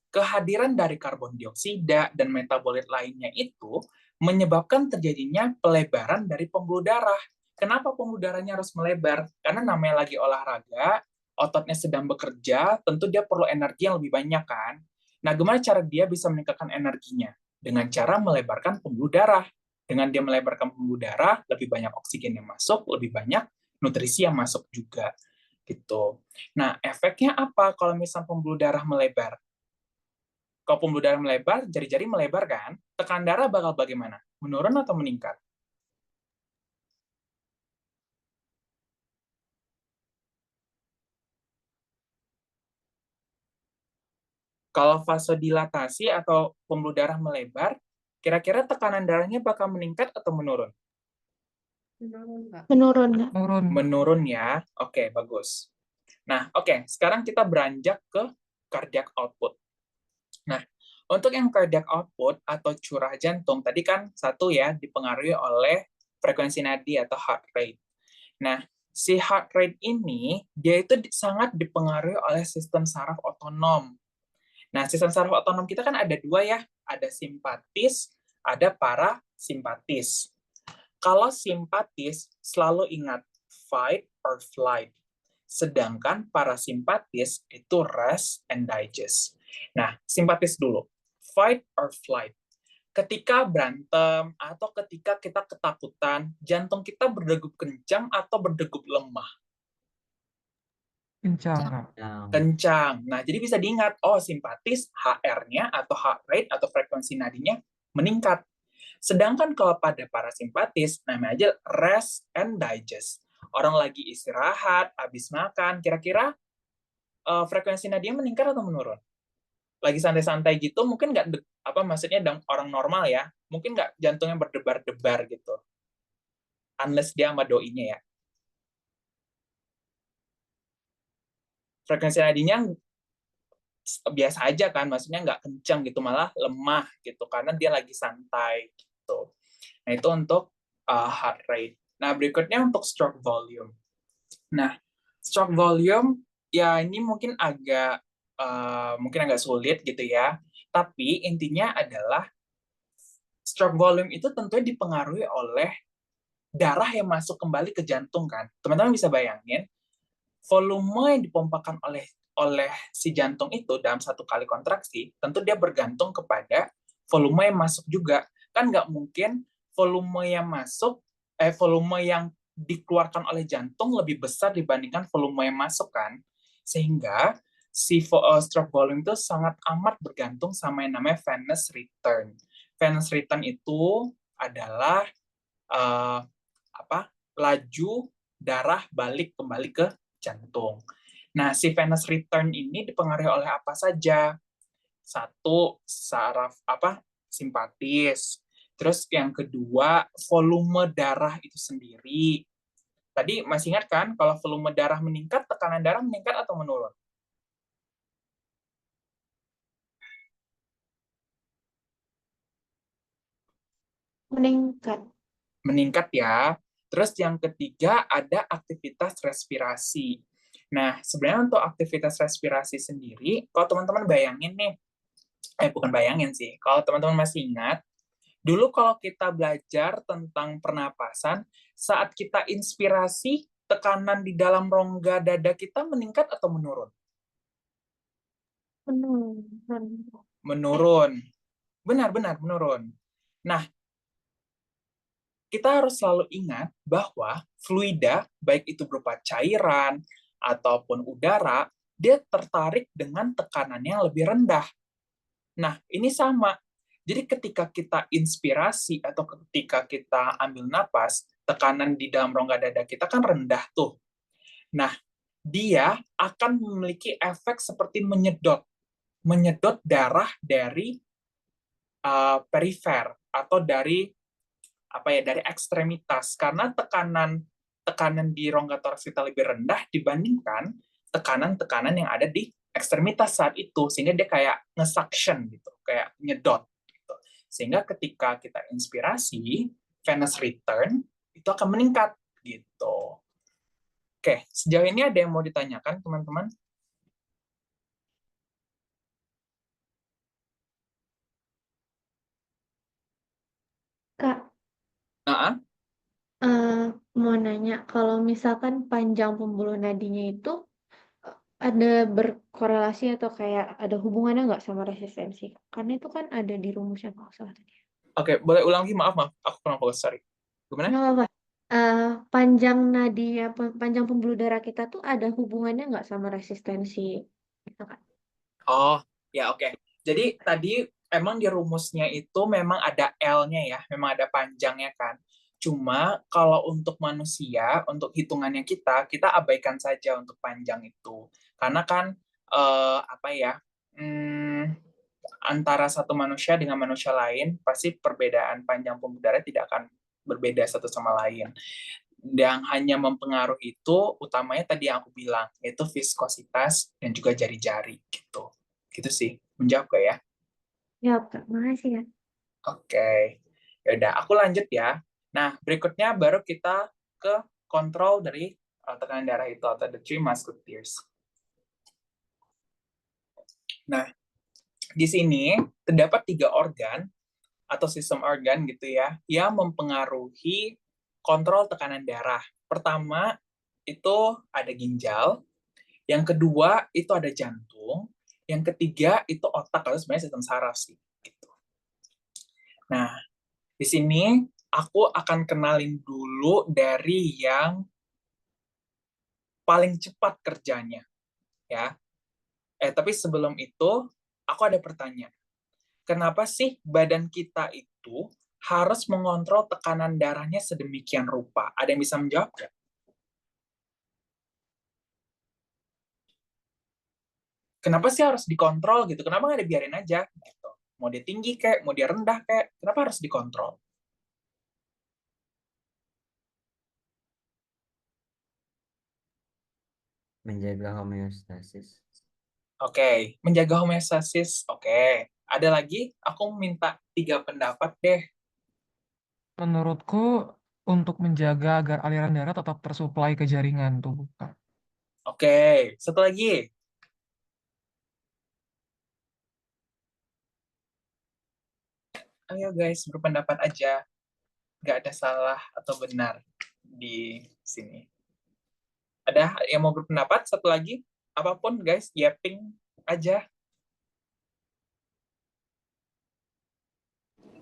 kehadiran dari karbon dioksida dan metabolit lainnya itu menyebabkan terjadinya pelebaran dari pembuluh darah. Kenapa pembuluh darahnya harus melebar? Karena namanya lagi olahraga, ototnya sedang bekerja, tentu dia perlu energi yang lebih banyak kan? Nah, gimana cara dia bisa meningkatkan energinya? Dengan cara melebarkan pembuluh darah. Dengan dia melebarkan pembuluh darah, lebih banyak oksigen yang masuk, lebih banyak nutrisi yang masuk juga. Gitu. Nah, efeknya apa kalau misal pembuluh darah melebar? Kalau pembuluh darah melebar, jari-jari melebar kan? Tekanan darah bakal bagaimana? Menurun atau meningkat? Kalau vasodilatasi atau pembuluh darah melebar, kira-kira tekanan darahnya bakal meningkat atau menurun? Menurun, Kak. Menurun. Menurun ya. Oke, bagus. Nah, oke, sekarang kita beranjak ke cardiac output. Nah, untuk yang cardiac output atau curah jantung, tadi kan satu ya, dipengaruhi oleh frekuensi nadi atau heart rate. Nah, si heart rate ini, dia itu sangat dipengaruhi oleh sistem saraf otonom. Nah, sistem saraf otonom kita kan ada dua ya, ada simpatis, ada parasimpatis. Kalau simpatis, selalu ingat fight or flight. Sedangkan parasimpatis itu rest and digest. Nah, simpatis dulu. Fight or flight. Ketika berantem atau ketika kita ketakutan, jantung kita berdegup kencang atau berdegup lemah? Kencang. Kencang. Nah, jadi bisa diingat, oh simpatis HR-nya atau heart rate atau frekuensi nadinya meningkat. Sedangkan kalau pada parasimpatis, namanya aja rest and digest. Orang lagi istirahat, habis makan, kira-kira frekuensi nadinya meningkat atau menurun? Lagi santai-santai gitu, mungkin nggak, maksudnya orang normal ya, mungkin nggak jantungnya berdebar-debar gitu. Unless dia sama doinya ya. Frekuensi nadinya biasa aja kan, maksudnya nggak kencang gitu, malah lemah gitu, karena dia lagi santai gitu. Nah, itu untuk heart rate. Nah, berikutnya untuk stroke volume. Nah, stroke volume, ya ini mungkin agak sulit gitu ya, tapi intinya adalah stroke volume itu tentunya dipengaruhi oleh darah yang masuk kembali ke jantung kan. Teman-teman bisa bayangin, volume yang dipompakan oleh si jantung itu dalam satu kali kontraksi, tentu dia bergantung kepada volume yang masuk juga. Kan nggak mungkin volume yang dikeluarkan oleh jantung lebih besar dibandingkan volume yang masuk kan. Sehingga si stroke volume itu sangat amat bergantung sama yang namanya venous return. Venous return itu adalah laju darah balik kembali ke jantung. Nah, si venous return ini dipengaruhi oleh apa saja? Satu, saraf simpatis. Terus yang kedua, volume darah itu sendiri. Tadi masih ingat kan, kalau volume darah meningkat, tekanan darah meningkat atau menurun? Meningkat. Meningkat ya. Terus yang ketiga ada aktivitas respirasi. Nah, sebenarnya untuk aktivitas respirasi sendiri, kalau teman-teman bayangin nih, bukan bayangin sih, kalau teman-teman masih ingat, dulu kalau kita belajar tentang pernapasan, saat kita inspirasi, tekanan di dalam rongga dada kita meningkat atau menurun? Menurun. Menurun. Benar-benar menurun. Nah, kita harus selalu ingat bahwa fluida, baik itu berupa cairan ataupun udara, dia tertarik dengan tekanan yang lebih rendah. Nah, ini sama. Jadi ketika kita inspirasi atau ketika kita ambil napas, tekanan di dalam rongga dada kita kan rendah tuh. Nah, dia akan memiliki efek seperti menyedot darah dari perifer atau dari ekstremitas, karena tekanan di rongga toraks kita lebih rendah dibandingkan tekanan-tekanan yang ada di ekstremitas saat itu, sehingga dia kayak nge-suction gitu, kayak nyedot gitu. Sehingga ketika kita inspirasi, venous return itu akan meningkat gitu. Oke, sejauh ini ada yang mau ditanyakan teman-teman? Kak, Nah, mau nanya, kalau misalkan panjang pembuluh nadinya itu ada berkorelasi atau kayak ada hubungannya nggak sama resistensi? Karena itu kan ada di rumusnya kalau nggak salah tadi. oke, boleh ulang lagi, maaf, aku kurang fokus, sorry. Gimana? Nggak apa-apa. Panjang nadi, panjang pembuluh darah kita tuh ada hubungannya nggak sama resistensi? Gitu kan? Oh, ya oke. Jadi tadi emang di rumusnya itu memang ada L-nya ya, memang ada panjangnya kan. Cuma kalau untuk manusia, untuk hitungannya kita abaikan saja untuk panjang itu. Karena kan antara satu manusia dengan manusia lain pasti perbedaan panjang pembuluh darah tidak akan berbeda satu sama lain. Yang hanya mempengaruhi itu utamanya tadi yang aku bilang, yaitu viskositas dan juga jari-jari gitu. Gitu sih. Menjawab gak ya? Ya, Kak. Makasih ya. Oke. Ya udah, aku lanjut ya. Nah, berikutnya baru kita ke kontrol dari tekanan darah itu atau the three musketeers. Nah, di sini terdapat 3 organ atau sistem organ gitu ya yang mempengaruhi kontrol tekanan darah. Pertama itu ada ginjal, yang kedua itu ada jantung, yang ketiga itu otak atau sebenarnya sistem saraf sih. Gitu. Nah, di sini aku akan kenalin dulu dari yang paling cepat kerjanya, ya. Tapi sebelum itu aku ada pertanyaan. Kenapa sih badan kita itu harus mengontrol tekanan darahnya sedemikian rupa? Ada yang bisa menjawab nggak? Kenapa sih harus dikontrol gitu? Kenapa nggak dibiarin aja gitu? Mau dia tinggi kayak, mau dia rendah kayak, kenapa harus dikontrol? Menjaga homeostasis. Oke, menjaga homeostasis. Oke, ada lagi? Aku minta 3 pendapat deh. Menurutku untuk menjaga agar aliran darah tetap tersuplai ke jaringan tubuh, Kak. Oke, satu lagi. Ayo guys, berpendapat aja. Nggak ada salah atau benar di sini. Ada yang mau berpendapat? Satu lagi? Apapun guys, yapping aja.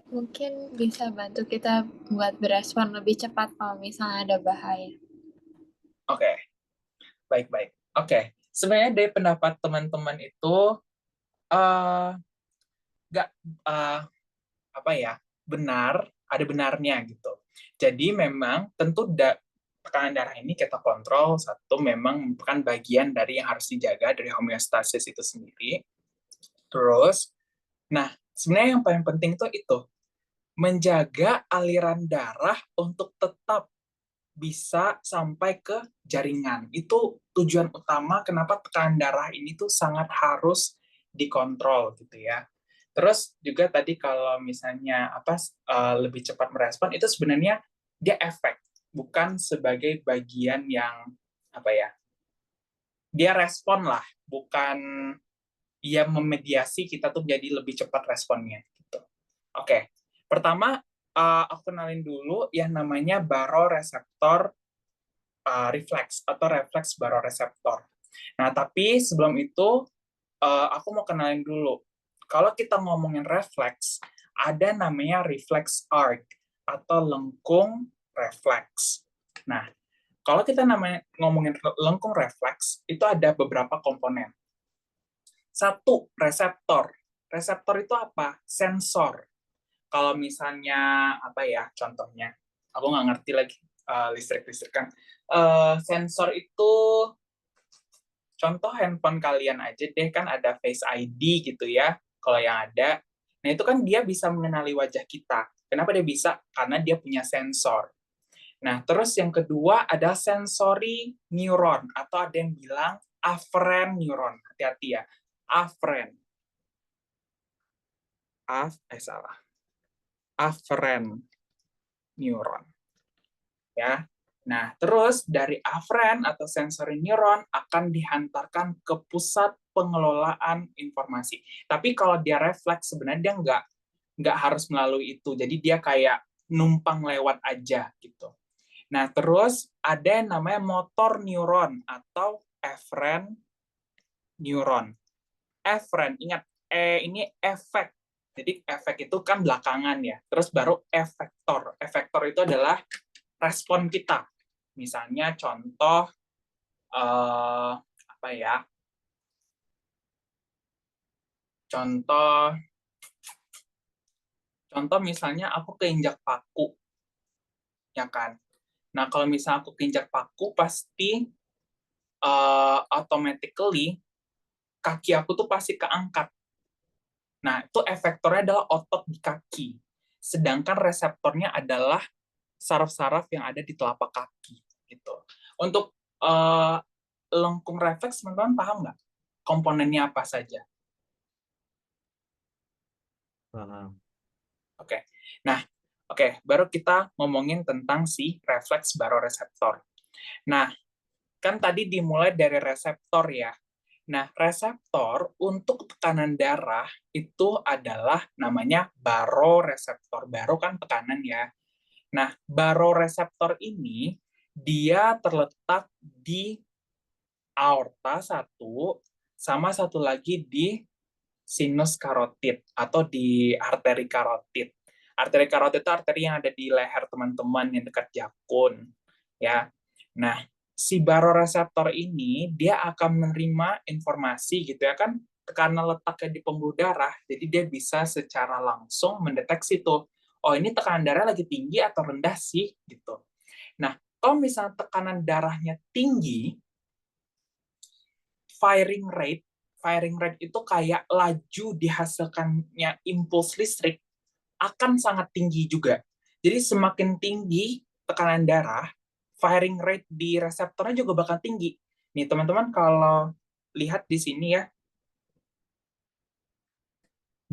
Mungkin bisa bantu kita buat berespon lebih cepat kalau misalnya ada bahaya. Oke, baik-baik. Oke, sebenarnya dari pendapat teman-teman itu nggak benar, ada benarnya gitu. Jadi memang tentu tekanan darah ini kita kontrol, satu memang merupakan bagian dari yang harus dijaga dari homeostasis itu sendiri. Terus, nah sebenarnya yang paling penting itu menjaga aliran darah untuk tetap bisa sampai ke jaringan. Itu tujuan utama kenapa tekanan darah ini tuh sangat harus dikontrol gitu ya. Terus juga tadi kalau misalnya lebih cepat merespon itu sebenarnya dia efek, bukan sebagai bagian yang dia respon lah, bukan dia memediasi kita tuh jadi lebih cepat responnya gitu. Oke. Pertama aku kenalin dulu yang namanya baroreseptor refleks atau refleks baroreseptor. Nah, tapi sebelum itu aku mau kenalin dulu. Kalau kita ngomongin refleks, ada namanya reflex arc atau lengkung refleks. Nah, kalau kita ngomongin lengkung refleks, itu ada beberapa komponen. Satu, reseptor. Reseptor itu apa? Sensor. Kalau misalnya, contohnya? Aku nggak ngerti lagi listrik-listrikan. Sensor itu, contoh handphone kalian aja deh, kan ada Face ID gitu ya, kalau yang ada. Nah, itu kan dia bisa mengenali wajah kita. Kenapa dia bisa? Karena dia punya sensor. Nah, terus yang kedua ada sensory neuron, atau ada yang bilang afferent neuron. Hati-hati ya, afferent. Afferent neuron. Ya. Nah, terus dari afferent atau sensory neuron akan dihantarkan ke pusat pengelolaan informasi. Tapi kalau dia refleks, sebenarnya dia nggak harus melalui itu. Jadi dia kayak numpang lewat aja gitu. Nah, terus ada yang namanya motor neuron atau efferent neuron. Efferent, ingat, ini efek. Jadi efek itu kan belakangan ya. Terus baru efektor. Efektor itu adalah respon kita. Misalnya contoh, Contoh misalnya aku keinjak paku, ya kan? Nah, kalau misalnya aku keinjak paku, pasti automatically kaki aku tuh pasti keangkat. Nah, itu efektornya adalah otot di kaki. Sedangkan reseptornya adalah saraf-saraf yang ada di telapak kaki. Gitu. Untuk lengkung refleks, teman-teman paham nggak? Komponennya apa saja? Paham. Oke. Nah, baru kita ngomongin tentang si refleks baroreseptor. Nah, kan tadi dimulai dari reseptor ya. Nah, reseptor untuk tekanan darah itu adalah namanya baroreseptor. Baro kan tekanan ya. Nah, baroreseptor ini dia terletak di aorta satu, sama satu lagi di sinus karotid atau di arteri karotid. Arteri karotid itu arteri yang ada di leher teman-teman yang dekat jakun, ya. Nah, si baroreseptor ini dia akan menerima informasi gitu ya kan, karena letaknya di pembuluh darah, jadi dia bisa secara langsung mendeteksi tuh, oh ini tekanan darah lagi tinggi atau rendah sih gitu. Nah, kalau misalnya tekanan darahnya tinggi, firing rate itu kayak laju dihasilkannya impuls listrik akan sangat tinggi juga. Jadi semakin tinggi tekanan darah, firing rate di reseptornya juga bakal tinggi. Nih teman-teman kalau lihat di sini ya,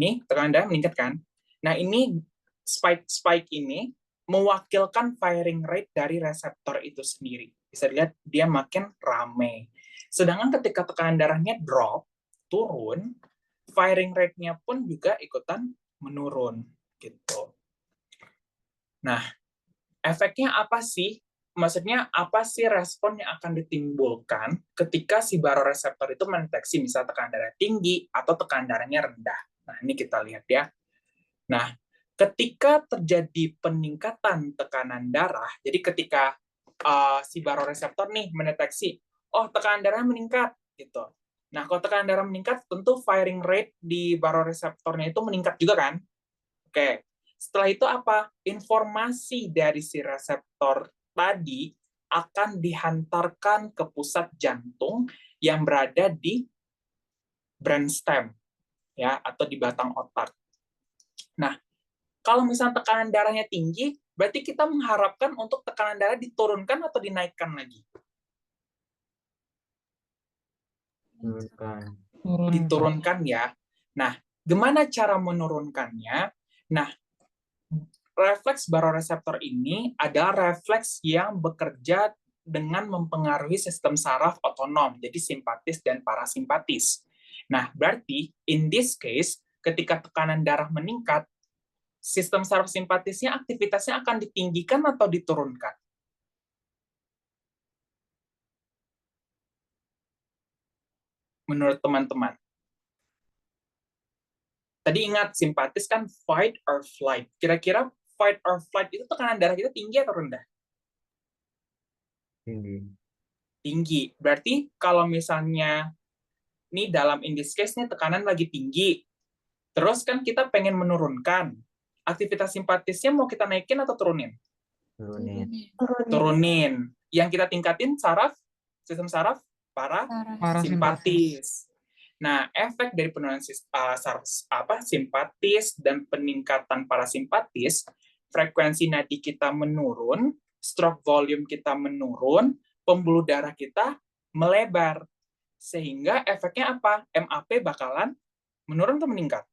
nih tekanan darah meningkat kan. Nah ini spike ini mewakilkan firing rate dari reseptor itu sendiri. Bisa dilihat dia makin rame. Sedangkan ketika tekanan darahnya drop, turun, firing rate-nya pun juga ikutan menurun gitu. Nah, efeknya apa sih? Maksudnya apa sih respon yang akan ditimbulkan ketika si baroreseptor itu mendeteksi misal tekanan darah tinggi atau tekanan darahnya rendah. Nah, ini kita lihat ya. Nah, ketika terjadi peningkatan tekanan darah, jadi ketika si baroreseptor nih mendeteksi, oh tekanan darah meningkat gitu. Nah, kalau tekanan darah meningkat, tentu firing rate di baroreseptornya itu meningkat juga kan? Oke. Setelah itu apa? Informasi dari si reseptor tadi akan dihantarkan ke pusat jantung yang berada di brainstem, ya, atau di batang otak. Nah, kalau misalnya tekanan darahnya tinggi, berarti kita mengharapkan untuk tekanan darah diturunkan atau dinaikkan lagi? Turunkan. Turunkan. Diturunkan ya. Nah, gimana cara menurunkannya? Nah, refleks baroreseptor ini adalah refleks yang bekerja dengan mempengaruhi sistem saraf otonom, jadi simpatis dan parasimpatis. Nah, berarti in this case, ketika tekanan darah meningkat, sistem saraf simpatisnya aktivitasnya akan ditinggikan atau diturunkan? Menurut teman-teman. Tadi ingat, simpatis kan fight or flight. Kira-kira fight or flight itu tekanan darah kita tinggi atau rendah? Tinggi. Tinggi. Berarti kalau misalnya, ini dalam in this case nih tekanan lagi tinggi, terus kan kita pengen menurunkan, aktivitas simpatisnya mau kita naikin atau turunin? Turunin. Turunin. Yang kita tingkatin saraf, sistem saraf, Parasimpatis. parasimpatis. Nah, efek dari penurunan simpatis dan peningkatan parasimpatis, frekuensi nadi kita menurun, stroke volume kita menurun, pembuluh darah kita melebar. Sehingga efeknya apa? MAP bakalan menurun atau meningkat?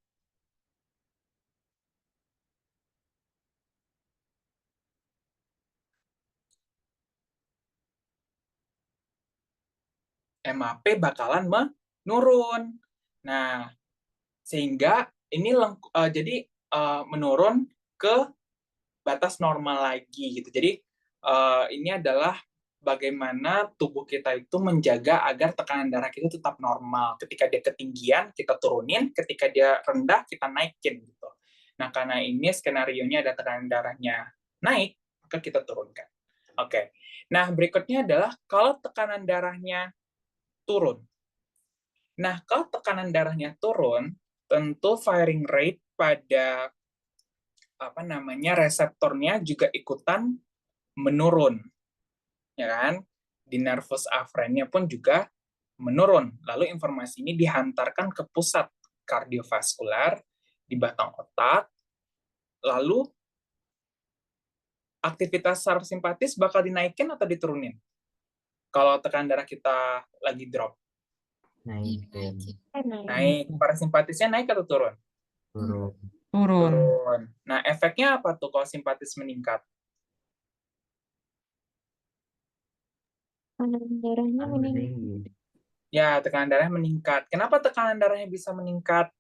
MAP bakalan menurun. Nah, sehingga ini jadi menurun ke batas normal lagi gitu. Jadi ini adalah bagaimana tubuh kita itu menjaga agar tekanan darah kita tetap normal. Ketika dia ketinggian, kita turunin. Ketika dia rendah, kita naikin gitu. Nah, karena ini skenario-nya ada tekanan darahnya naik, maka kita turunkan. Oke. Nah, berikutnya adalah kalau tekanan darahnya turun. Nah, kalau tekanan darahnya turun, tentu firing rate pada reseptornya juga ikutan menurun. Ya kan? Di nervus afferentnya pun juga menurun. Lalu informasi ini dihantarkan ke pusat kardiovaskular di batang otak. Lalu aktivitas saraf simpatis bakal dinaikin atau diturunin? Kalau tekanan darah kita lagi drop. Naikin. Naik. Parasimpatisnya naik atau turun? Turun. Turun. Nah, efeknya apa tuh kalau simpatis meningkat? Tekanan darahnya Anu meningkat. tinggi. Ya, tekanan darah meningkat. Kenapa tekanan darahnya bisa meningkat?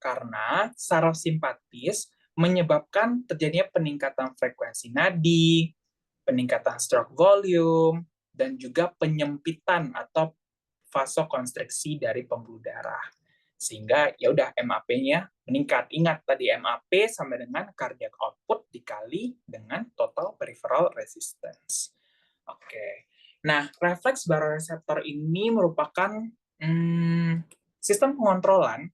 Karena saraf simpatis menyebabkan terjadinya peningkatan frekuensi nadi, peningkatan stroke volume, dan juga penyempitan atau vasokonstriksi dari pembuluh darah. Sehingga ya udah MAP-nya meningkat. Ingat tadi MAP sama dengan cardiac output dikali dengan total peripheral resistance. Oke. Nah, refleks baroreseptor ini merupakan sistem pengontrolan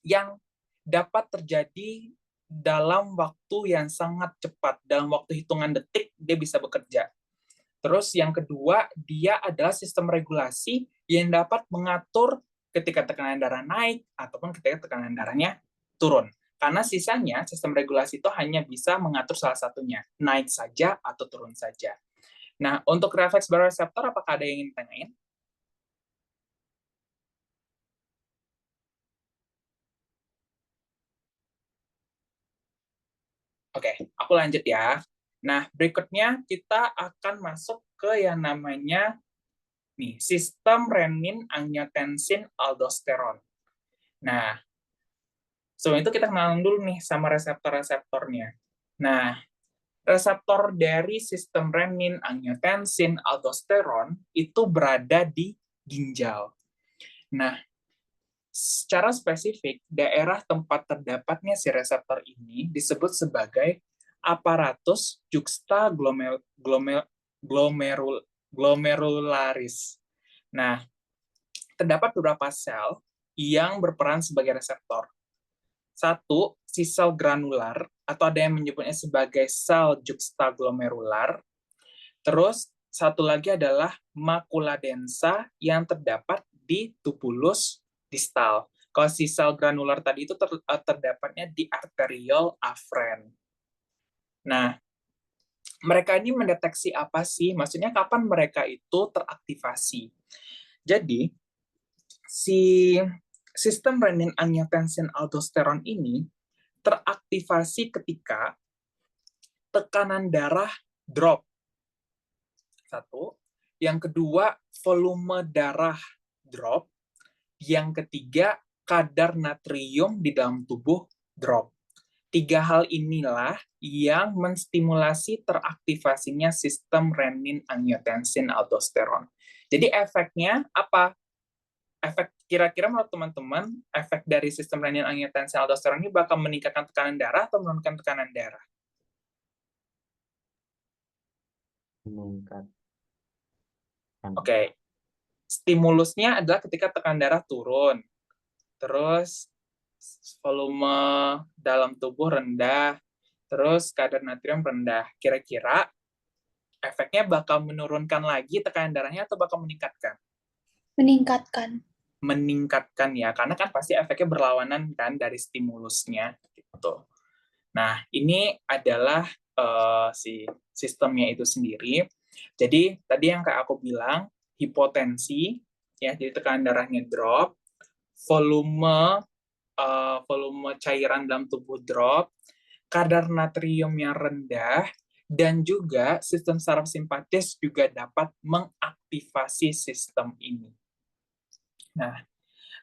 yang dapat terjadi dalam waktu yang sangat cepat. Dalam waktu hitungan detik, dia bisa bekerja. Terus yang kedua, dia adalah sistem regulasi yang dapat mengatur ketika tekanan darah naik ataupun ketika tekanan darahnya turun. Karena sisanya, sistem regulasi itu hanya bisa mengatur salah satunya, naik saja atau turun saja. Nah, untuk refleks baroreseptor, apakah ada yang ingin tanyain? Oke, aku lanjut ya. Nah, berikutnya kita akan masuk ke yang namanya sistem renin-angiotensin-aldosteron. Nah, sebelum itu kita kenalan dulu nih sama reseptor-reseptornya. Nah, reseptor dari sistem renin-angiotensin-aldosteron itu berada di ginjal. Nah, secara spesifik, daerah tempat terdapatnya si reseptor ini disebut sebagai aparatus juxtaglomerularis. Nah, terdapat beberapa sel yang berperan sebagai reseptor. Satu, si sel granular, atau ada yang menyebutnya sebagai sel juxtaglomerular. Terus, satu lagi adalah makula densa yang terdapat di tubulus distal. Kalau si sel granular tadi itu terdapatnya di arteriole afferent. Nah, mereka ini mendeteksi apa sih? Maksudnya kapan mereka itu teraktivasi? Jadi, si sistem renin-angiotensin-aldosteron ini teraktivasi ketika tekanan darah drop. Satu. Yang kedua, volume darah drop. Yang ketiga, kadar natrium di dalam tubuh drop. 3 hal inilah yang menstimulasi teraktivasinya sistem renin-angiotensin-aldosteron. Jadi efeknya apa? Efek kira-kira menurut teman-teman, efek dari sistem renin-angiotensin-aldosteron ini bakal meningkatkan tekanan darah atau menurunkan tekanan darah? Meningkat. Oke. Stimulusnya adalah ketika tekanan darah turun. Terus volume dalam tubuh rendah. Terus kadar natrium rendah. Kira-kira efeknya bakal menurunkan lagi tekanan darahnya atau bakal meningkatkan? Meningkatkan. Meningkatkan ya, karena kan pasti efeknya berlawanan kan dari stimulusnya gitu. Nah, ini adalah si sistemnya itu sendiri. Jadi tadi yang kayak aku bilang, hipotensi ya, jadi tekanan darahnya drop, volume cairan dalam tubuh drop, kadar natrium yang rendah, dan juga sistem saraf simpatis juga dapat mengaktifasi sistem ini. Nah,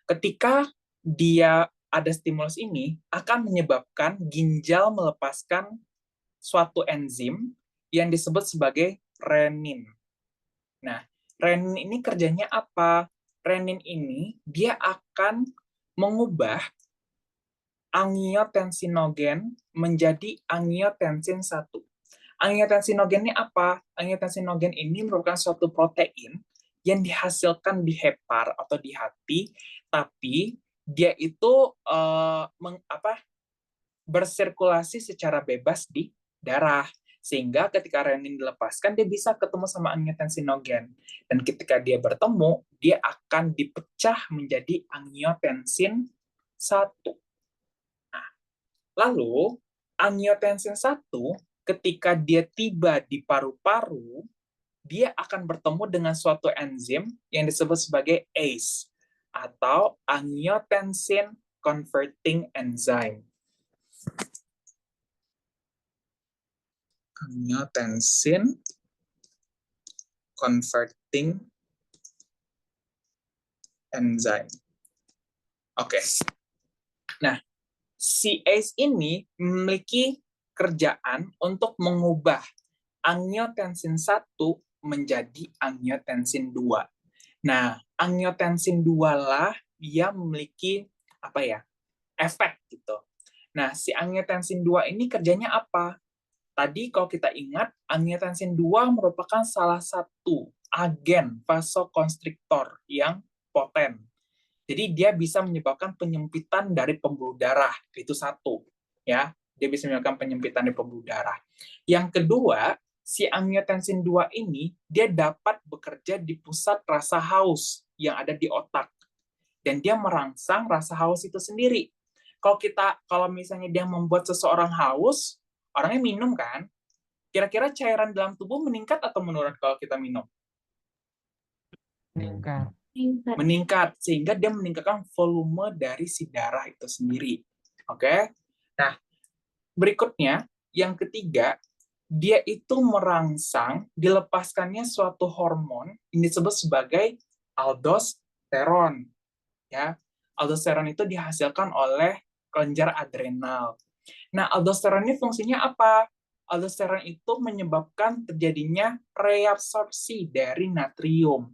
ketika dia ada stimulus ini, akan menyebabkan ginjal melepaskan suatu enzim yang disebut sebagai renin. Nah, renin ini kerjanya apa? Renin ini dia akan mengubah angiotensinogen menjadi angiotensin 1. Angiotensinogen ini apa? Angiotensinogen ini merupakan suatu protein yang dihasilkan di hepar atau di hati, tapi dia itu bersirkulasi secara bebas di darah. Sehingga ketika renin dilepaskan, dia bisa ketemu sama angiotensinogen. Dan ketika dia bertemu, dia akan dipecah menjadi angiotensin 1. Nah, lalu, angiotensin 1, ketika dia tiba di paru-paru, dia akan bertemu dengan suatu enzim yang disebut sebagai ACE, atau angiotensin converting enzyme. Angiotensin converting enzyme. Oke. Nah, si ACE ini memiliki kerjaan untuk mengubah angiotensin 1 menjadi angiotensin 2. Nah, angiotensin 2 lah yang memiliki efek gitu. Nah, si angiotensin 2 ini kerjanya apa? Tadi kalau kita ingat, angiotensin 2 merupakan salah satu agen vasokonstriktor yang poten. Jadi dia bisa menyebabkan penyempitan dari pembuluh darah, itu satu, ya. Dia bisa menyebabkan penyempitan dari pembuluh darah. Yang kedua, si angiotensin 2 ini dia dapat bekerja di pusat rasa haus yang ada di otak. Dan dia merangsang rasa haus itu sendiri. Kalau misalnya dia membuat seseorang haus, orangnya minum kan? Kira-kira cairan dalam tubuh meningkat atau menurun kalau kita minum? Meningkat. Meningkat, sehingga dia meningkatkan volume dari si darah itu sendiri. Oke? Nah, berikutnya, yang ketiga, dia itu merangsang dilepaskannya suatu hormon yang disebut sebagai aldosteron. Ya, aldosteron itu dihasilkan oleh kelenjar adrenal. Nah, aldosteron ini fungsinya apa? Aldosteron itu menyebabkan terjadinya reabsorpsi dari natrium.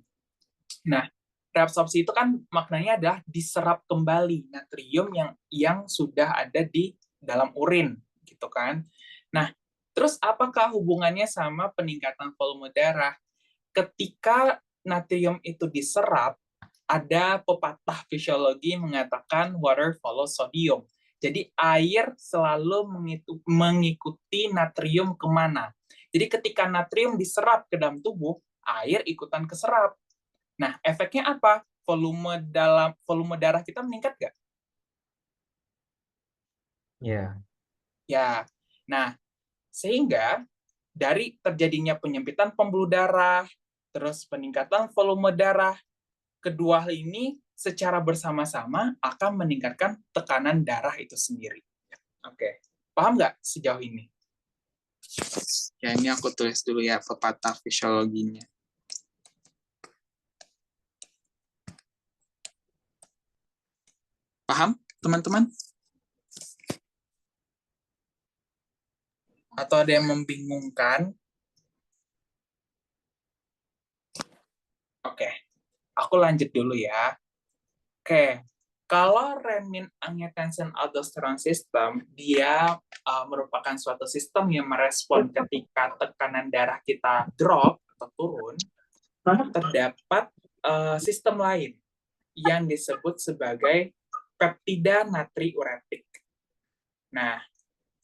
Nah, reabsorpsi itu kan maknanya adalah diserap kembali natrium yang sudah ada di dalam urin, gitu kan? Nah, terus apakah hubungannya sama peningkatan volume darah? Ketika natrium itu diserap, ada pepatah fisiologi mengatakan water follows sodium. Jadi air selalu mengikuti natrium kemana. Jadi ketika natrium diserap ke dalam tubuh, air ikutan keserap. Nah, efeknya apa? Volume darah kita meningkat nggak? Ya. Ya. Nah, sehingga dari terjadinya penyempitan pembuluh darah, terus peningkatan volume darah, kedua hal ini secara bersama-sama akan meningkatkan tekanan darah itu sendiri. Oke, paham nggak sejauh ini? Ya, ini aku tulis dulu ya pepatah fisiologinya. Paham, teman-teman? Atau ada yang membingungkan? Oke, aku lanjut dulu ya. Oke, kalau renin-angiotensin-aldosteron system, dia merupakan suatu sistem yang merespon ketika tekanan darah kita drop atau turun, terdapat sistem lain yang disebut sebagai peptida natriuretik. Nah,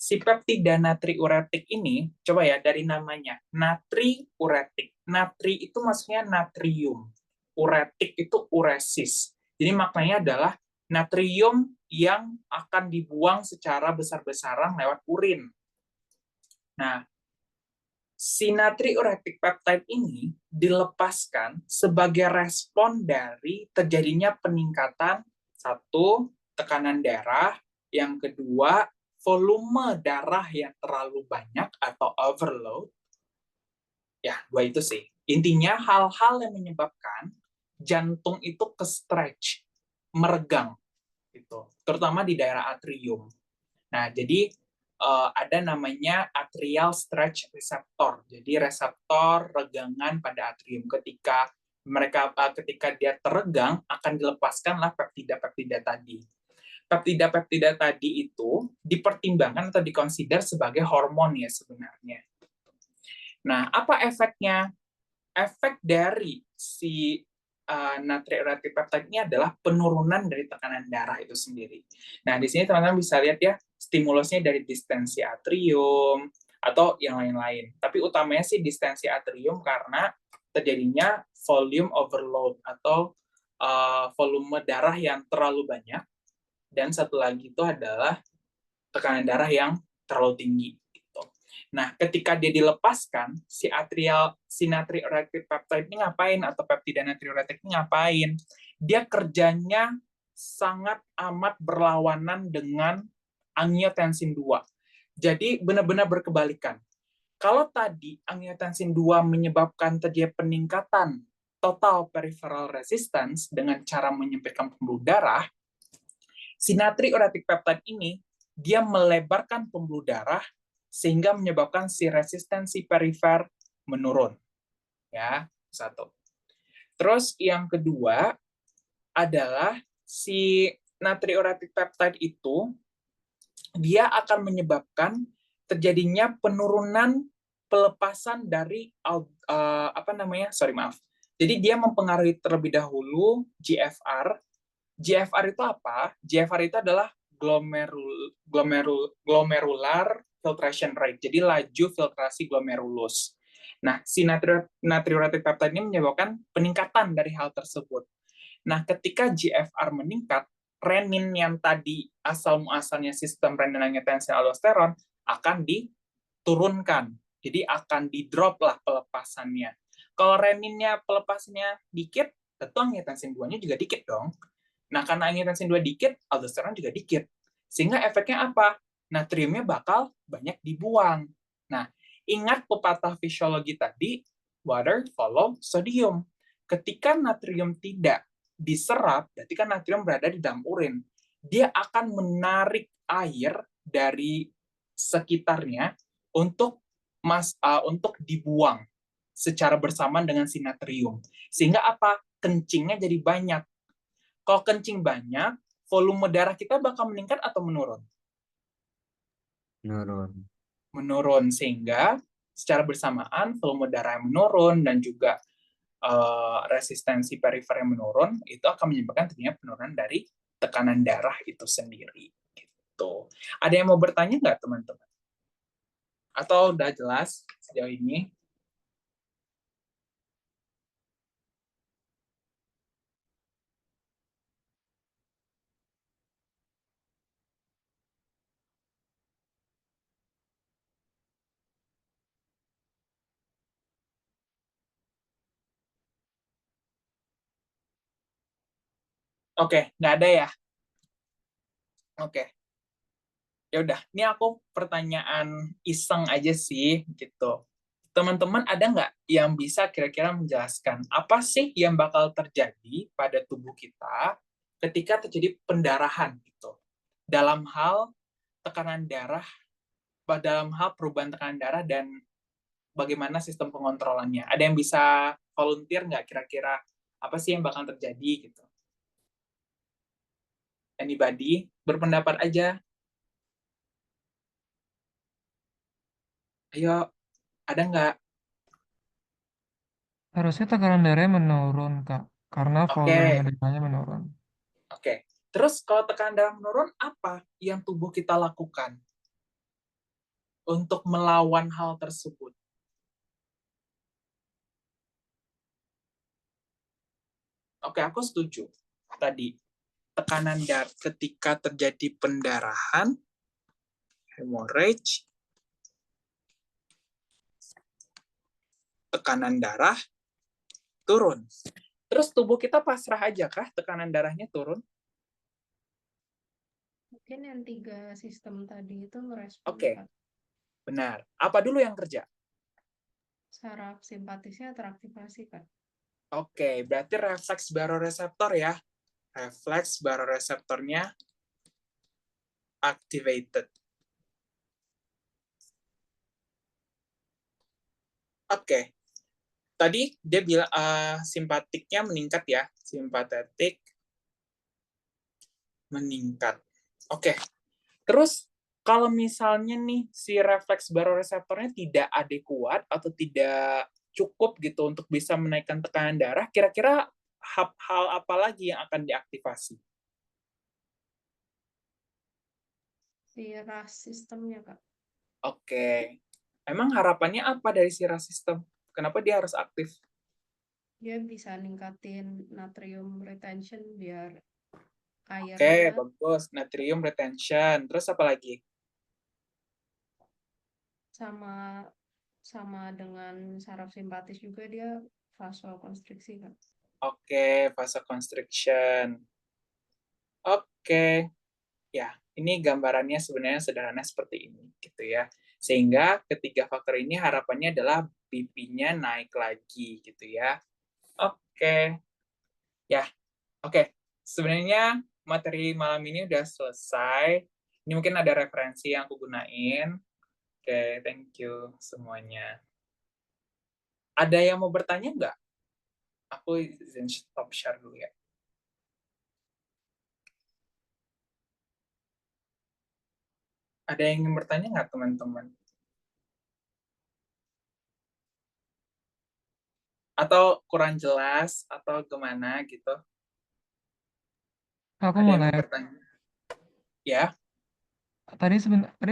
si peptida natriuretik ini, coba ya dari namanya, natriuretik. Natri itu maksudnya natrium. Uretik itu uresis. Jadi maknanya adalah natrium yang akan dibuang secara besar-besaran lewat urin. Nah, si natriuretik peptide ini dilepaskan sebagai respon dari terjadinya peningkatan satu, tekanan darah, yang kedua, volume darah yang terlalu banyak atau overload. Ya, dua itu sih. Intinya hal-hal yang menyebabkan jantung itu ke-stretch, meregang, gitu. Terutama di daerah atrium. Nah, jadi ada namanya atrial stretch receptor. Jadi reseptor regangan pada atrium. Ketika dia teregang, akan dilepaskanlah peptida-peptida tadi. Peptida-peptida tadi itu dipertimbangkan atau dikonsider sebagai hormon ya sebenarnya. Nah, apa efeknya? Efek dari si natriuretic peptide ini adalah penurunan dari tekanan darah itu sendiri. Nah, di sini teman-teman bisa lihat ya, stimulusnya dari distensi atrium atau yang lain-lain. Tapi utamanya sih distensi atrium karena terjadinya volume overload atau volume darah yang terlalu banyak. Dan satu lagi itu adalah tekanan darah yang terlalu tinggi. Nah, ketika dia dilepaskan, si natriuretic peptide ini ngapain, atau peptida natriuretik ini ngapain? Dia kerjanya sangat amat berlawanan dengan angiotensin 2. Jadi, benar-benar berkebalikan. Kalau tadi angiotensin 2 menyebabkan terjadi peningkatan total peripheral resistance dengan cara menyempitkan pembuluh darah, si natriuretic peptide ini, dia melebarkan pembuluh darah sehingga menyebabkan si resistensi perifer menurun. Ya, satu. Terus yang kedua adalah si natriuretic peptide itu dia akan menyebabkan terjadinya penurunan pelepasan dari Jadi dia mempengaruhi terlebih dahulu GFR. GFR itu apa? GFR itu adalah glomerular filtration rate, jadi laju filtrasi glomerulus. Nah, si natriuretic peptide ini menyebabkan peningkatan dari hal tersebut. Nah, ketika GFR meningkat, renin yang tadi asal-muasalnya sistem renin-angiotensin-aldosteron akan diturunkan. Jadi akan di-drop lah pelepasannya. Kalau reninnya pelepasannya dikit, tentu angiotensin 2-nya juga dikit dong. Nah, karena angiotensin 2 dikit, aldosteron juga dikit. Sehingga efeknya apa? Natriumnya bakal banyak dibuang. Nah, ingat pepatah fisiologi tadi, water follow sodium. Ketika natrium tidak diserap, berarti kan natrium berada di dalam urin. Dia akan menarik air dari sekitarnya untuk dibuang secara bersamaan dengan si natrium. Sehingga apa? Kencingnya jadi banyak. Kalau kencing banyak, volume darah kita bakal meningkat atau menurun? Menurun, sehingga secara bersamaan volume darah yang menurun dan juga resistensi perifer yang menurun, itu akan menyebabkan terjadinya penurunan dari tekanan darah itu sendiri. Gitu. gitu. Ada yang mau bertanya nggak teman-teman? Atau udah jelas sejauh ini? Oke, nggak ada ya? Oke. Ya udah, ini aku pertanyaan iseng aja sih gitu. Teman-teman ada nggak yang bisa kira-kira menjelaskan apa sih yang bakal terjadi pada tubuh kita ketika terjadi pendarahan gitu? Dalam hal tekanan darah, dalam hal perubahan tekanan darah dan bagaimana sistem pengontrolannya. Ada yang bisa volunteer nggak kira-kira apa sih yang bakal terjadi gitu? Anybody? Berpendapat aja. Ayo, ada nggak? Harusnya tekanan darahnya menurun, Kak. Karena volume Oke, darahnya menurun. oke. Terus kalau tekanan darah menurun, apa yang tubuh kita lakukan untuk melawan hal tersebut? Oke, aku setuju. Tadi, tekanan darah ketika terjadi pendarahan, hemorrhage, tekanan darah turun. Terus tubuh kita pasrah aja kah tekanan darahnya turun? Mungkin yang 3 sistem tadi itu merespon Oke, Kak. benar. Apa dulu yang kerja? Saraf simpatisnya teraktivasi Kak. Oke, berarti refleks baroreseptor ya. Refleks baroreseptornya activated. Oke, tadi dia bilang simpatiknya meningkat ya, simpatetik meningkat. Oke, terus kalau misalnya nih si refleks baroreseptornya tidak adekuat atau tidak cukup gitu untuk bisa menaikkan tekanan darah, kira-kira hal apa lagi yang akan diaktifasi? Si RAS sistemnya Kak. Oke, emang harapannya apa dari si RAS system? Kenapa dia harus aktif? Dia bisa ningkatin natrium retention biar Oke, airnya bagus. Natrium retention. Terus apa lagi? sama sama dengan saraf simpatis juga dia vasokonstriksi Kak. Oke, vasoconstriction. Oke. Ya, ini gambarannya sebenarnya sederhana seperti ini, gitu ya. Sehingga ketiga faktor ini harapannya adalah BP-nya naik lagi, gitu ya. Oke. Ya, oke. Sebenarnya materi malam ini udah selesai. Ini mungkin ada referensi yang aku gunain. Oke, thank you semuanya. Ada yang mau bertanya nggak? Aku izin stop share dulu ya. Ada yang ingin bertanya nggak, teman-teman? Atau kurang jelas, atau gimana gitu? Aku Ada mau yang mau nanya, bertanya? Ya, tadi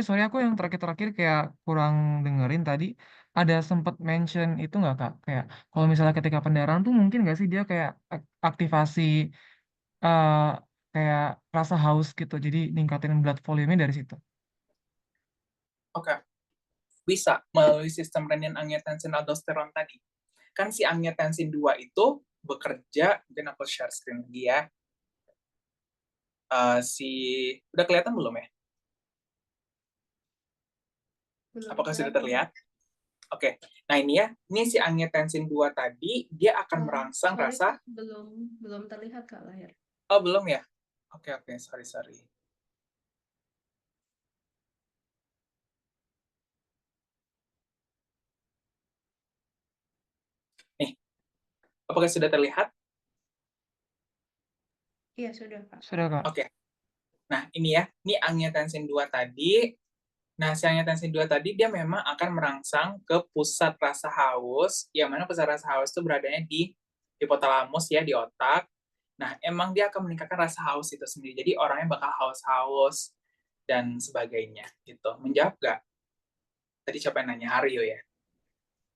sorry aku yang terakhir-terakhir kayak kurang dengerin tadi, ada sempat mention itu nggak Kak? Kayak kalau misalnya ketika pendarahan tuh mungkin nggak sih dia kayak aktivasi eh, kayak rasa haus gitu, jadi ningkatin blood volume dari situ. oke. Bisa melalui sistem renin-angiotensin aldosteron tadi. Kan si angiotensin 2 itu bekerja, mungkin aku share screen lagi ya. Udah kelihatan belum ya? Belum Apakah sudah kelihatan. terlihat? Oke. Nah ini ya, ini si angiotensin 2 tadi, dia akan merangsang Sorry, rasa... Kak, belum terlihat Kak layar. Oh, belum ya? Oke, sorry. Nih, apakah sudah terlihat? Iya sudah Kak. Sudah Kak. Oke. Nah, ini ya, ini angiotensin 2 tadi. Nah, si angiotensin 2 tadi dia memang akan merangsang ke pusat rasa haus, yang mana pusat rasa haus itu beradanya di hipotalamus ya, di otak. Nah, emang dia akan meningkatkan rasa haus itu sendiri. Jadi orangnya bakal haus-haus, dan sebagainya gitu. Menjawab nggak? Tadi siapa yang nanya? Haryo ya?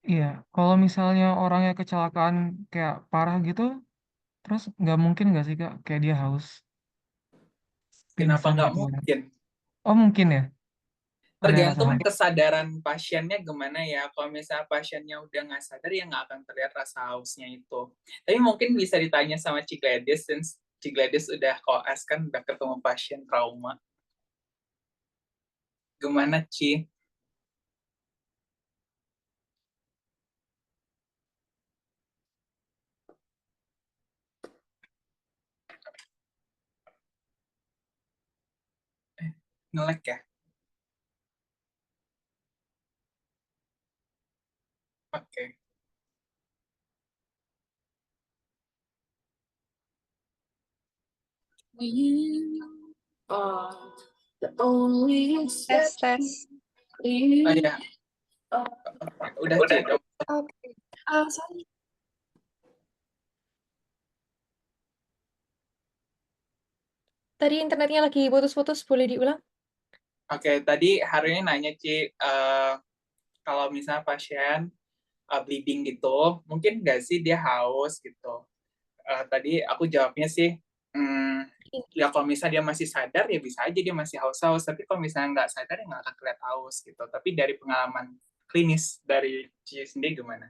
Iya, kalau misalnya orangnya kecelakaan kayak parah gitu, terus nggak mungkin nggak sih Kak, kayak dia haus, Kenapa pingsan nggak gitu kan? mungkin? Oh mungkin ya, ada rasa Tergantung haus. kesadaran pasiennya gimana ya. Kalau misalnya pasiennya udah nggak sadar, ya nggak akan terlihat rasa hausnya itu. Tapi mungkin bisa ditanya sama Cik Gladys, since Cik Gladys udah koas kan, udah ketemu pasien trauma. Gimana, Ci? Nge-lag ya? Oke. Tes, tes. Oh ya, udah Ci. Oke. Sorry. Tadi internetnya lagi putus-putus, boleh diulang? Oke, tadi hari ini nanya Ci, kalau misalnya pasien bleeding gitu, mungkin nggak sih dia haus gitu? Tadi aku jawabnya sih, ya kalau misalnya dia masih sadar ya bisa aja dia masih haus-haus, tapi kalau misalnya nggak sadar ya nggak akan kelihatan haus gitu. Tapi dari pengalaman klinis dari Ci sendiri gimana?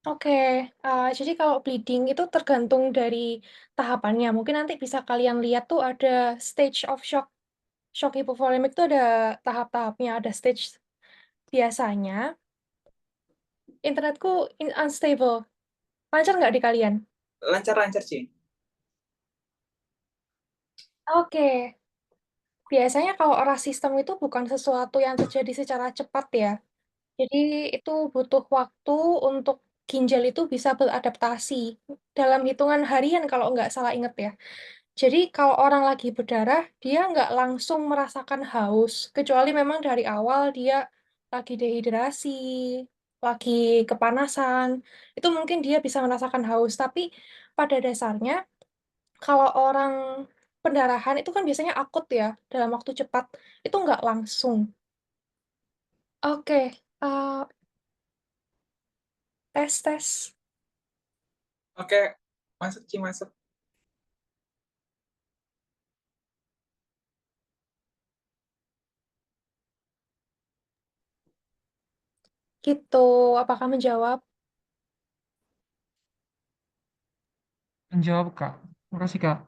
Oke, jadi kalau bleeding itu tergantung dari tahapannya. Mungkin nanti bisa kalian lihat tuh ada stage of shock. Shock hipovolemic itu ada tahap-tahapnya, ada stage. Biasanya, internetku unstable. Lancar nggak di kalian? Lancar-lancar Ci. Oke, biasanya kalau orang sistem itu bukan sesuatu yang terjadi secara cepat ya. Jadi itu butuh waktu untuk ginjal itu bisa beradaptasi dalam hitungan harian kalau nggak salah inget ya. Jadi kalau orang lagi berdarah, dia nggak langsung merasakan haus, kecuali memang dari awal dia lagi dehidrasi, lagi kepanasan, itu mungkin dia bisa merasakan haus. Tapi pada dasarnya, kalau orang pendarahan itu kan biasanya akut ya, dalam waktu cepat, itu nggak langsung. Oke, tes. Oke, masuk Ci, masuk. Gitu, apakah menjawab? Menjawab Kak, makasih Kak.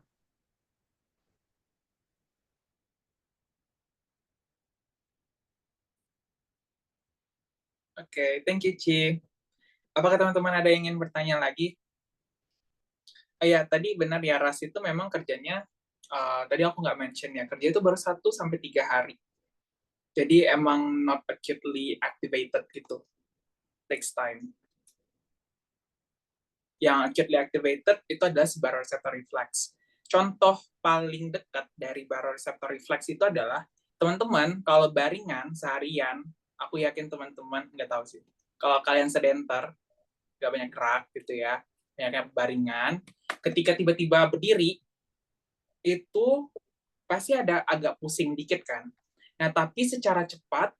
Oke, thank you Ci. Apakah teman-teman ada yang ingin bertanya lagi? Oh ya, tadi benar ya, RAS itu memang kerjanya, tadi aku nggak mention ya, kerja itu baru 1-3 hari. Jadi emang not acutely activated gitu, takes time. Yang acutely activated itu adalah si baroreceptor reflex. Contoh paling dekat dari baroreceptor reflex itu adalah, teman-teman kalau baringan seharian, aku yakin teman-teman nggak tahu sih, kalau kalian sedentar, nggak banyak gerak gitu ya, banyaknya baringan, ketika tiba-tiba berdiri, itu pasti ada agak pusing dikit kan. Nah, tapi secara cepat,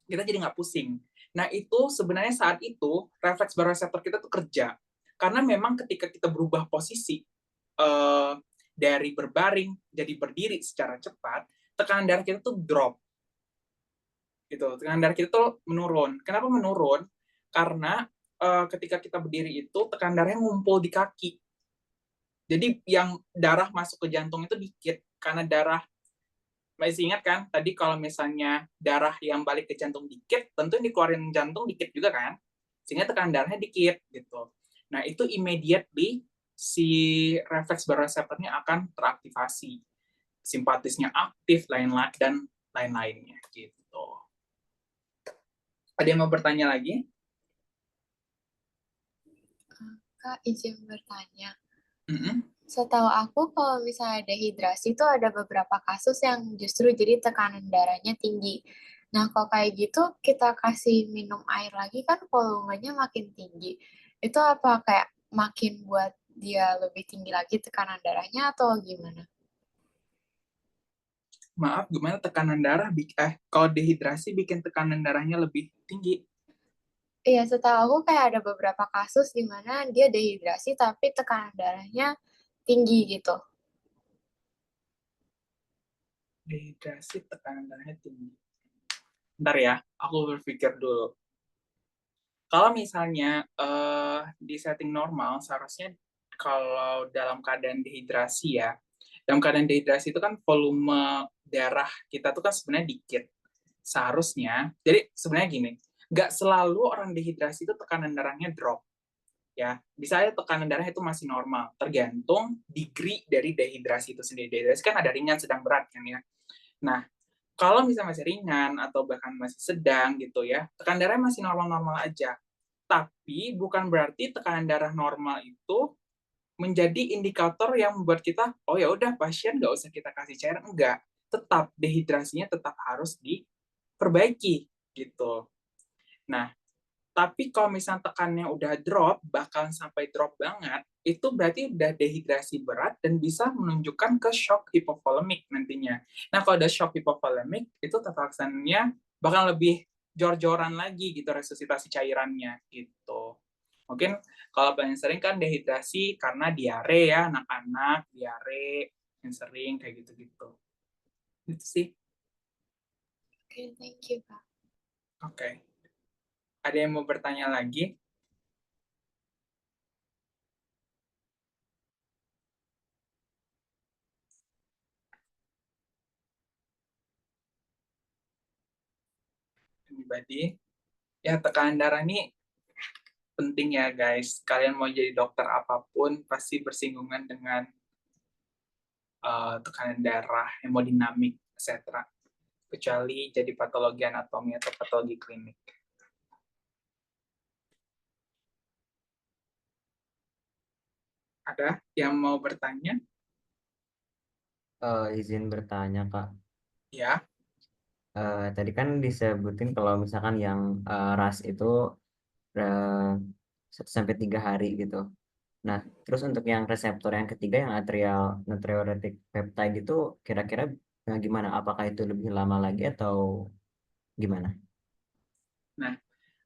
kita jadi nggak pusing. Nah, itu sebenarnya saat itu, refleks baroreseptor kita tuh kerja. Karena memang ketika kita berubah posisi, dari berbaring jadi berdiri secara cepat, tekanan darah kita tuh drop. Gitu, tekanan darah kita tuh menurun. Kenapa menurun? Karena ketika kita berdiri itu, tekanan darahnya ngumpul di kaki. Jadi yang darah masuk ke jantung itu dikit, karena darah, masih ingat kan tadi kalau misalnya darah yang balik ke jantung dikit, tentu yang dikeluarin jantung dikit juga kan, sehingga tekanan darahnya dikit gitu. Nah itu immediately si refleks baroreceptornya akan teraktivasi, simpatisnya aktif, dan lain-lainnya gitu. Ada yang mau bertanya lagi? Kak, izin bertanya. Mm-mm. Setahu aku kalau misalnya dehidrasi itu ada beberapa kasus yang justru jadi tekanan darahnya tinggi. Nah, kalau kayak gitu kita kasih minum air lagi kan volumenya makin tinggi. Itu apa kayak makin buat dia lebih tinggi lagi tekanan darahnya atau gimana? Maaf, gimana tekanan darah? Kalau dehidrasi bikin tekanan darahnya lebih tinggi. Iya, setahu aku kayak ada beberapa kasus di mana dia dehidrasi tapi tekanan darahnya tinggi gitu. Dehidrasi, tekanan darahnya tinggi. Bentar ya, aku berpikir dulu. Kalau misalnya di setting normal, seharusnya kalau dalam keadaan dehidrasi ya, dalam keadaan dehidrasi itu kan volume darah kita tuh kan sebenarnya dikit. Seharusnya, jadi sebenarnya gini, nggak selalu orang dehidrasi itu tekanan darahnya drop. Ya, bisa aja tekanan darah itu masih normal, tergantung degree dari dehidrasi itu sendiri. Dehidrasi kan ada ringan, sedang, berat kan ya. Nah, kalau misalnya masih ringan atau bahkan masih sedang gitu ya, tekanan darah masih normal-normal aja. Tapi bukan berarti tekanan darah normal itu menjadi indikator yang membuat kita, oh ya udah pasien nggak usah kita kasih cairan, enggak. Tetap dehidrasinya tetap harus diperbaiki gitu. Nah, tapi kalau misalnya tekannya udah drop, bahkan sampai drop banget, itu berarti udah dehidrasi berat dan bisa menunjukkan ke shock hipovolemik nantinya. Nah, kalau ada shock hipovolemik, itu terpaksaannya bahkan lebih jor-joran lagi gitu resusitasi cairannya gitu. Mungkin kalau paling sering kan dehidrasi karena diare ya, anak-anak, diare yang sering kayak gitu-gitu. Itu sih. Oke, thank you, Kak. Oke. Ada yang mau bertanya lagi? Anybody? Ya, tekanan darah ini penting ya guys. Kalian mau jadi dokter apapun pasti bersinggungan dengan tekanan darah, hemodinamik, etc. Kecuali jadi patologi anatomi atau patologi klinik. Ada yang mau bertanya? Izin bertanya, Kak. Ya. Tadi kan disebutin kalau misalkan yang ras itu 1 sampai 3 hari gitu. Nah, terus untuk yang reseptor yang ketiga, yang atrial natriuretic peptide itu kira-kira gimana? Apakah itu lebih lama lagi atau gimana? Nah,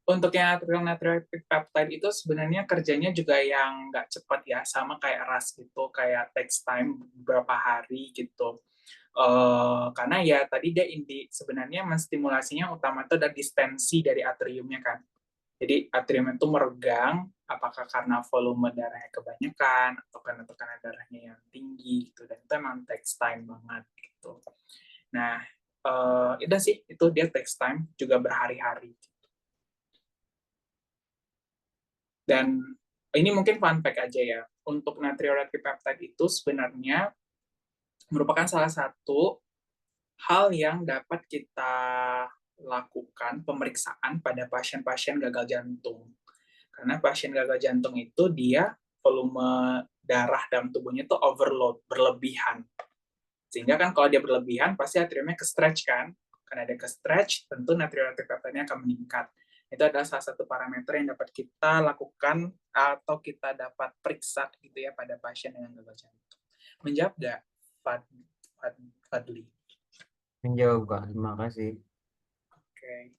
untuk yang atrial natriuretic peptide itu sebenarnya kerjanya juga yang nggak cepat ya, sama kayak RAS gitu, kayak takes time beberapa hari gitu. Karena ya tadi dia sebenarnya menstimulasinya utama itu ada distensi dari atriumnya kan. Jadi atrium itu meregang, apakah karena volume darahnya kebanyakan atau karena tekanan darahnya yang tinggi gitu, dan itu emang takes time banget gitu. Nah, itu sih, itu dia takes time juga berhari-hari. Dan ini mungkin fun fact aja ya, untuk natriuretic peptide itu sebenarnya merupakan salah satu hal yang dapat kita lakukan pemeriksaan pada pasien-pasien gagal jantung. Karena pasien gagal jantung itu dia volume darah dalam tubuhnya itu overload, berlebihan. Sehingga kan kalau dia berlebihan, pasti atriumnya ke-stretch kan. Karena dia ke-stretch, tentu natriuretic peptide-nya akan meningkat. Itu adalah salah satu parameter yang dapat kita lakukan atau kita dapat periksa gitu ya pada pasien dengan gagal jantung. Menjawab nggak, Fadli? Menjawab, Kak. Terima kasih. Oke.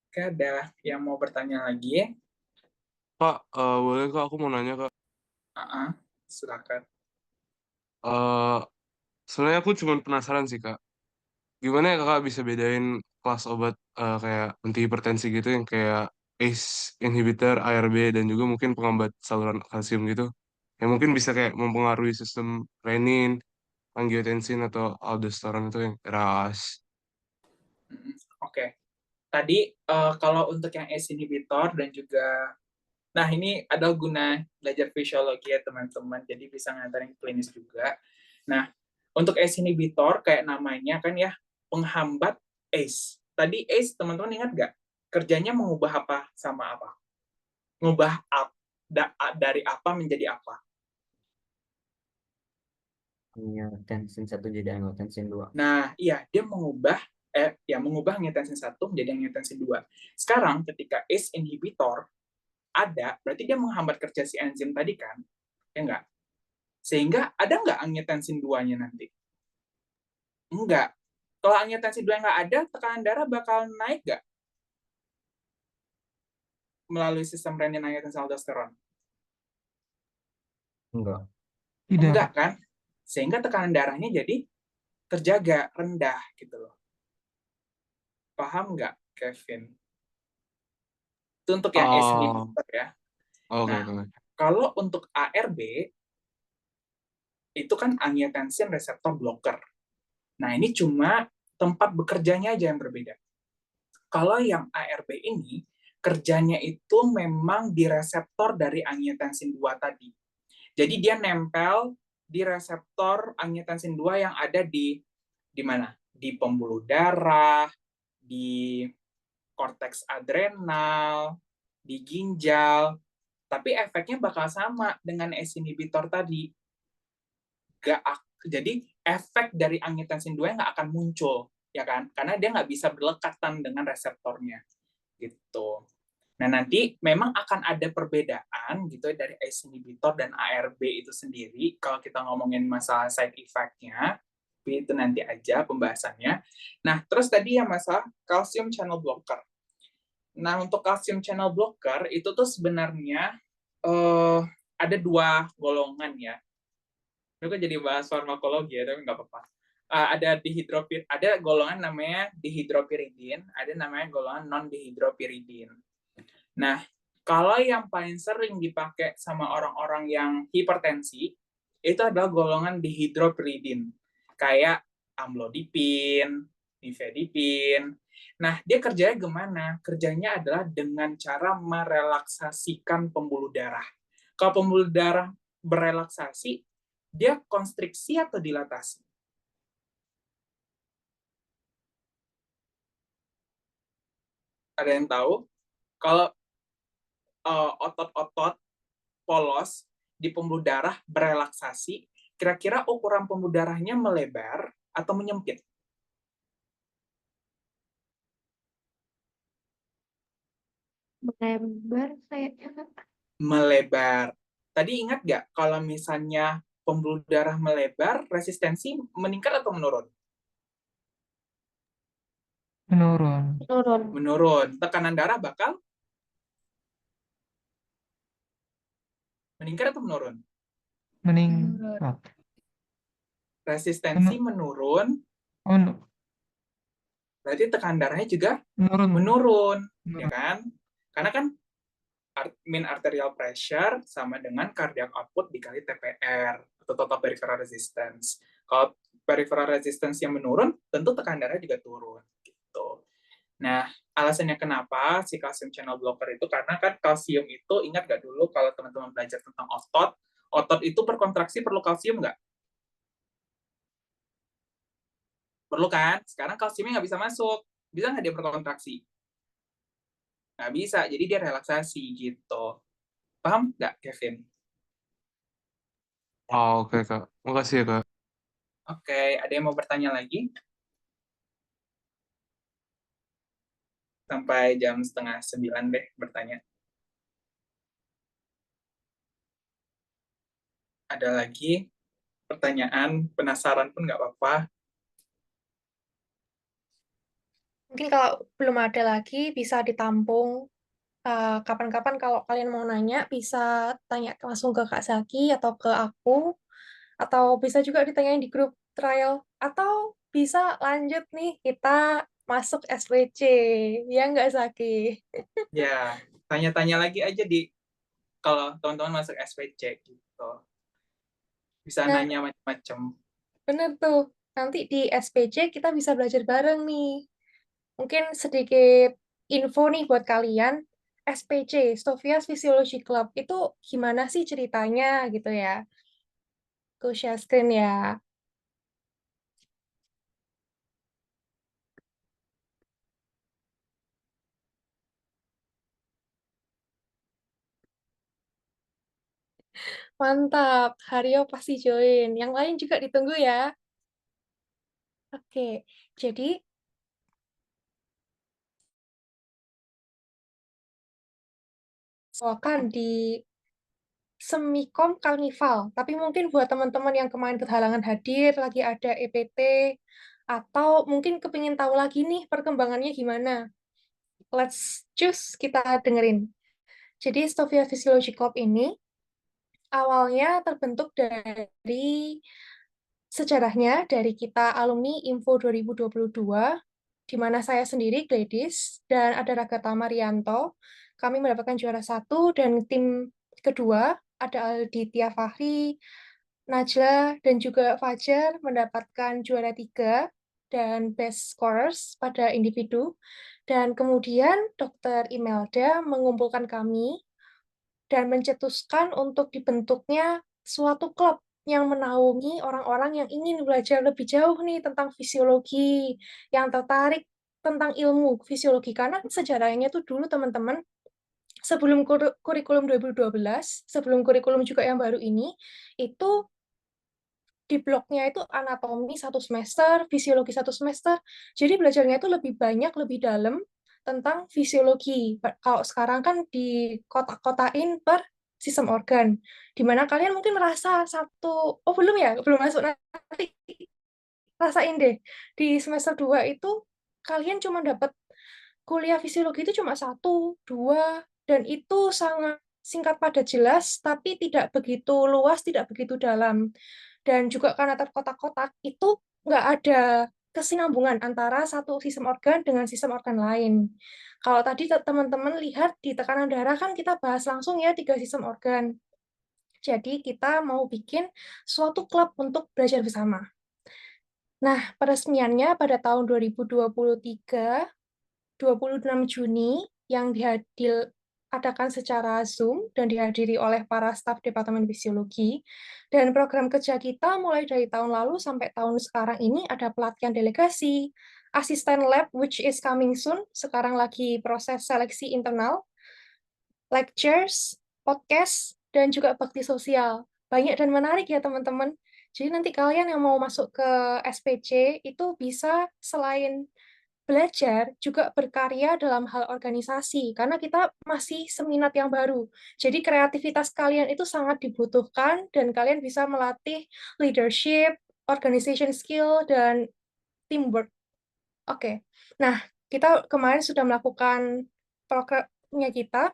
Oke, ada yang mau bertanya lagi? Kak, boleh Kak, aku mau nanya Kak. Silakan. Sebenarnya aku cuma penasaran sih Kak. Gimana ya Kakak bisa bedain kelas obat kayak antihipertensi gitu yang kayak ACE inhibitor, ARB, dan juga mungkin penghambat saluran kalsium gitu. Yang mungkin bisa kayak mempengaruhi sistem renin, angiotensin, atau aldosteron itu yang RAS. Oke. Tadi kalau untuk yang ACE inhibitor dan juga, nah ini ada guna belajar fisiologi ya teman-teman, jadi bisa nganterin klinis juga. Nah, untuk ACE inhibitor kayak namanya kan ya, penghambat ACE. Tadi ACE teman-teman ingat nggak? Kerjanya mengubah apa sama apa? Ngubah dari apa menjadi apa? Angiotensin 1 jadi angiotensin 2. Nah, iya, dia mengubah angiotensin 1 menjadi angiotensin 2. Sekarang ketika ACE inhibitor ada, berarti dia menghambat kerja si enzim tadi kan? Ya enggak? Sehingga ada nggak angiotensin 2-nya nanti? Enggak. Kalau angiotensin 2 nggak ada, tekanan darah bakal naik nggak melalui sistem renin angiotensin aldosteron? Enggak. Tidak, Enggak Kak. kan? Sehingga tekanan darahnya jadi terjaga, rendah gitu loh. Paham nggak, Kevin? Itu untuk yang ACE Oh, inhibitor ya. oke, Nah, oke. kalau untuk ARB, itu kan angiotensin reseptor blocker. Nah, ini cuma tempat bekerjanya aja yang berbeda. Kalau yang ARB ini, kerjanya itu memang di reseptor dari angiotensin 2 tadi. Jadi dia nempel di reseptor angiotensin 2 yang ada di mana? Di pembuluh darah, di korteks adrenal, di ginjal, tapi efeknya bakal sama dengan ACE inhibitor tadi. Jadi efek dari angiotensin 2 nggak akan muncul, ya kan? Karena dia nggak bisa berdekatan dengan reseptornya, gitu. Nah, nanti memang akan ada perbedaan gitu dari ACE inhibitor dan ARB itu sendiri kalau kita ngomongin masalah side effect-nya, itu nanti aja pembahasannya. Nah, terus tadi yang masalah calcium channel blocker. Nah, untuk calcium channel blocker itu tuh sebenarnya ada 2 golongan ya. Itu kan jadi bahas farmakologi ya, tapi nggak apa-apa. Ada golongan namanya dihidropyridin, ada namanya golongan non-dihidropyridin. Nah, kalau yang paling sering dipakai sama orang-orang yang hipertensi, itu adalah golongan dihidropyridin. Kayak amlodipin, nifedipin. Nah, dia kerjanya gimana? Kerjanya adalah dengan cara merelaksasikan pembuluh darah. Kalau pembuluh darah berelaksasi, dia konstriksi atau dilatasi? Ada yang tahu? Kalau otot-otot polos di pembuluh darah berelaksasi, kira-kira ukuran pembuluh darahnya melebar atau menyempit? Melebar kayaknya kan. Melebar. Tadi ingat nggak kalau misalnya pembuluh darah melebar, resistensi meningkat atau menurun? Menurun. Menurun. Menurun. Tekanan darah bakal meningkat atau menurun? Meningkat. Resistensi Menu- menurun, oh, nu- berarti tekanan darahnya juga menurun. menurun, ya Menurun. kan? Karena kan mean arterial pressure sama dengan cardiac output dikali TPR atau total peripheral resistance. Kalau peripheral resistance yang menurun, tentu tekanan darah juga turun. Gitu. Nah, alasannya kenapa si calcium channel blocker itu, karena kan kalsium itu, ingat nggak dulu kalau teman-teman belajar tentang otot itu berkontraksi perlu kalsium nggak? Perlu kan? Sekarang kalsiumnya nggak bisa masuk. Bisa nggak dia berkontraksi? Nggak bisa, jadi dia relaksasi gitu. Paham nggak, Kevin? Oh, oke, Kak. Makasih ya, Kak. Oke, ada yang mau bertanya lagi? Sampai jam 8:30 deh bertanya. Ada lagi pertanyaan, penasaran pun nggak apa-apa. Mungkin kalau belum ada lagi, bisa ditampung. Kapan-kapan kalau kalian mau nanya, bisa tanya langsung ke Kak Zaki atau ke aku, atau bisa juga ditanyain di grup trial, atau bisa lanjut nih, kita masuk SPC. Ya nggak, Zaki? Ya, tanya-tanya lagi aja kalau teman-teman masuk SPC gitu. Bisa Nah, nanya macam-macam. bener tuh. Nanti di SPC kita bisa belajar bareng nih. Mungkin sedikit info nih buat kalian. SPC, Sophia's Physiology Club, itu gimana sih ceritanya gitu ya? Aku share screen ya. Mantap, Haryo pasti join. Yang lain juga ditunggu ya. Oke, jadi akan di Semikom Karnival. Tapi mungkin buat teman-teman yang kemarin berhalangan hadir, lagi ada EPT Atau mungkin kepingin tahu lagi nih perkembangannya gimana. Let's choose, kita dengerin. Jadi Sofia Physiology Club ini awalnya terbentuk dari sejarahnya dari kita alumni Info 2022, di mana saya sendiri, Gladys, dan ada Ragatha Marianto. Kami mendapatkan juara 1, dan tim kedua ada Aldithia Fahri, Najla, dan juga Fajar mendapatkan juara 3 dan best scorers pada individu. Dan kemudian Dr. Imelda mengumpulkan kami dan mencetuskan untuk dibentuknya suatu klub yang menaungi orang-orang yang ingin belajar lebih jauh nih tentang fisiologi, yang tertarik tentang ilmu fisiologi. Karena sejarahnya tuh dulu teman-teman, sebelum kurikulum 2012, sebelum kurikulum juga yang baru ini, itu di bloknya itu anatomi 1 semester, fisiologi 1 semester. Jadi belajarnya itu lebih banyak, lebih dalam tentang fisiologi. Kalau sekarang kan di kotak-kotakin per sistem organ. Dimana kalian mungkin merasa oh belum ya, belum masuk, nanti rasain deh. Di semester 2 itu kalian cuma dapat kuliah fisiologi itu cuma 1, 2, dan itu sangat singkat padat jelas, tapi tidak begitu luas, tidak begitu dalam. Dan juga karena terkotak-kotak, itu nggak ada kesinambungan antara satu sistem organ dengan sistem organ lain. Kalau tadi teman-teman lihat di tekanan darah kan kita bahas langsung ya 3 sistem organ. Jadi kita mau bikin suatu klub untuk belajar bersama. Nah, peresmiannya pada tahun 2023, 26 Juni, yang diadakan secara Zoom dan dihadiri oleh para staf Departemen Fisiologi. Dan program kerja kita mulai dari tahun lalu sampai tahun sekarang ini ada pelatihan delegasi, asisten lab which is coming soon, sekarang lagi proses seleksi internal, lectures, podcast, dan juga bakti sosial. Banyak dan menarik ya teman-teman. Jadi nanti kalian yang mau masuk ke SPC itu bisa selain belajar juga berkarya dalam hal organisasi, karena kita masih seminat yang baru. Jadi kreativitas kalian itu sangat dibutuhkan dan kalian bisa melatih leadership, organization skill, dan teamwork. Oke. Nah, kita kemarin sudah melakukan programnya kita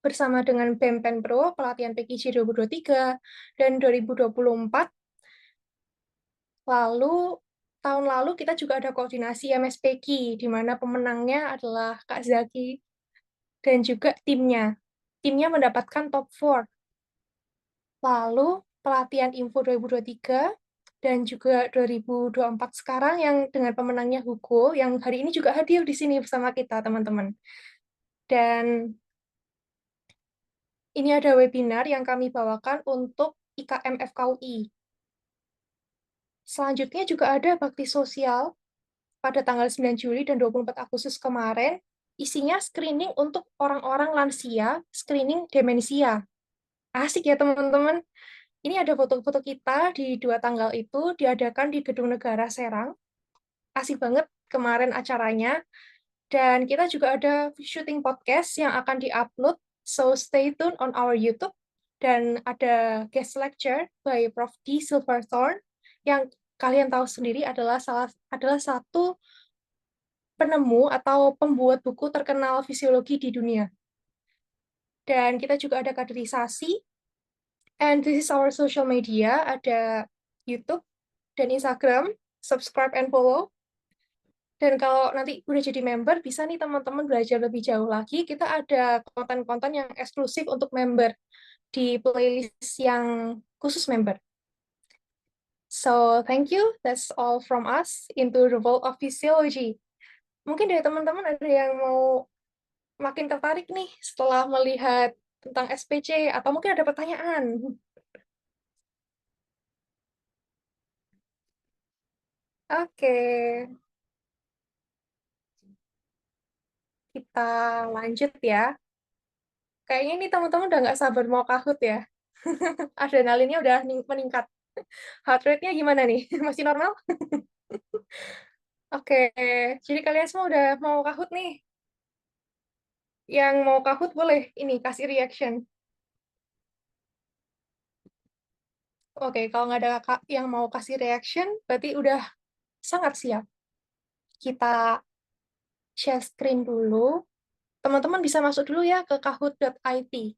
bersama dengan BEM Penpro, pelatihan PKJ 2023 dan 2024. Lalu tahun lalu kita juga ada koordinasi MSPQ, di mana pemenangnya adalah Kak Zaki dan juga timnya. Timnya mendapatkan top 4. Lalu pelatihan Info 2023 dan juga 2024 sekarang yang dengan pemenangnya Hugo, yang hari ini juga hadir di sini bersama kita, teman-teman. Dan ini ada webinar yang kami bawakan untuk IKM FKUI. Selanjutnya juga ada bakti sosial pada tanggal 9 Juli dan 24 Agustus kemarin, isinya screening untuk orang-orang lansia, screening demensia. Asik ya teman-teman. Ini ada foto-foto kita di 2 tanggal itu, diadakan di Gedung Negara Serang. Asik banget kemarin acaranya. Dan kita juga ada shooting podcast yang akan di-upload, so stay tuned on our YouTube. Dan ada guest lecture by Prof. D. Silverthorne, yang kalian tahu sendiri adalah satu penemu atau pembuat buku terkenal fisiologi di dunia. Dan kita juga ada kaderisasi. And this is our social media, ada YouTube dan Instagram, subscribe and follow. Dan kalau nanti udah jadi member, bisa nih teman-teman belajar lebih jauh lagi. Kita ada konten-konten yang eksklusif untuk member di playlist yang khusus member. So, thank you. That's all from us into the world of physiology. Mungkin dari teman-teman ada yang mau makin tertarik nih setelah melihat tentang SPC, atau mungkin ada pertanyaan. Oke, kita lanjut ya. Kayaknya ini teman-teman udah nggak sabar mau kahut ya. Adrenalinnya udah meningkat. Heart rate-nya gimana nih? Masih normal? Oke, jadi kalian semua udah mau kahut nih. Yang mau kahut boleh ini kasih reaction. Oke, kalau nggak ada yang mau kasih reaction, berarti udah sangat siap. Kita share screen dulu. Teman-teman bisa masuk dulu ya ke kahoot.it.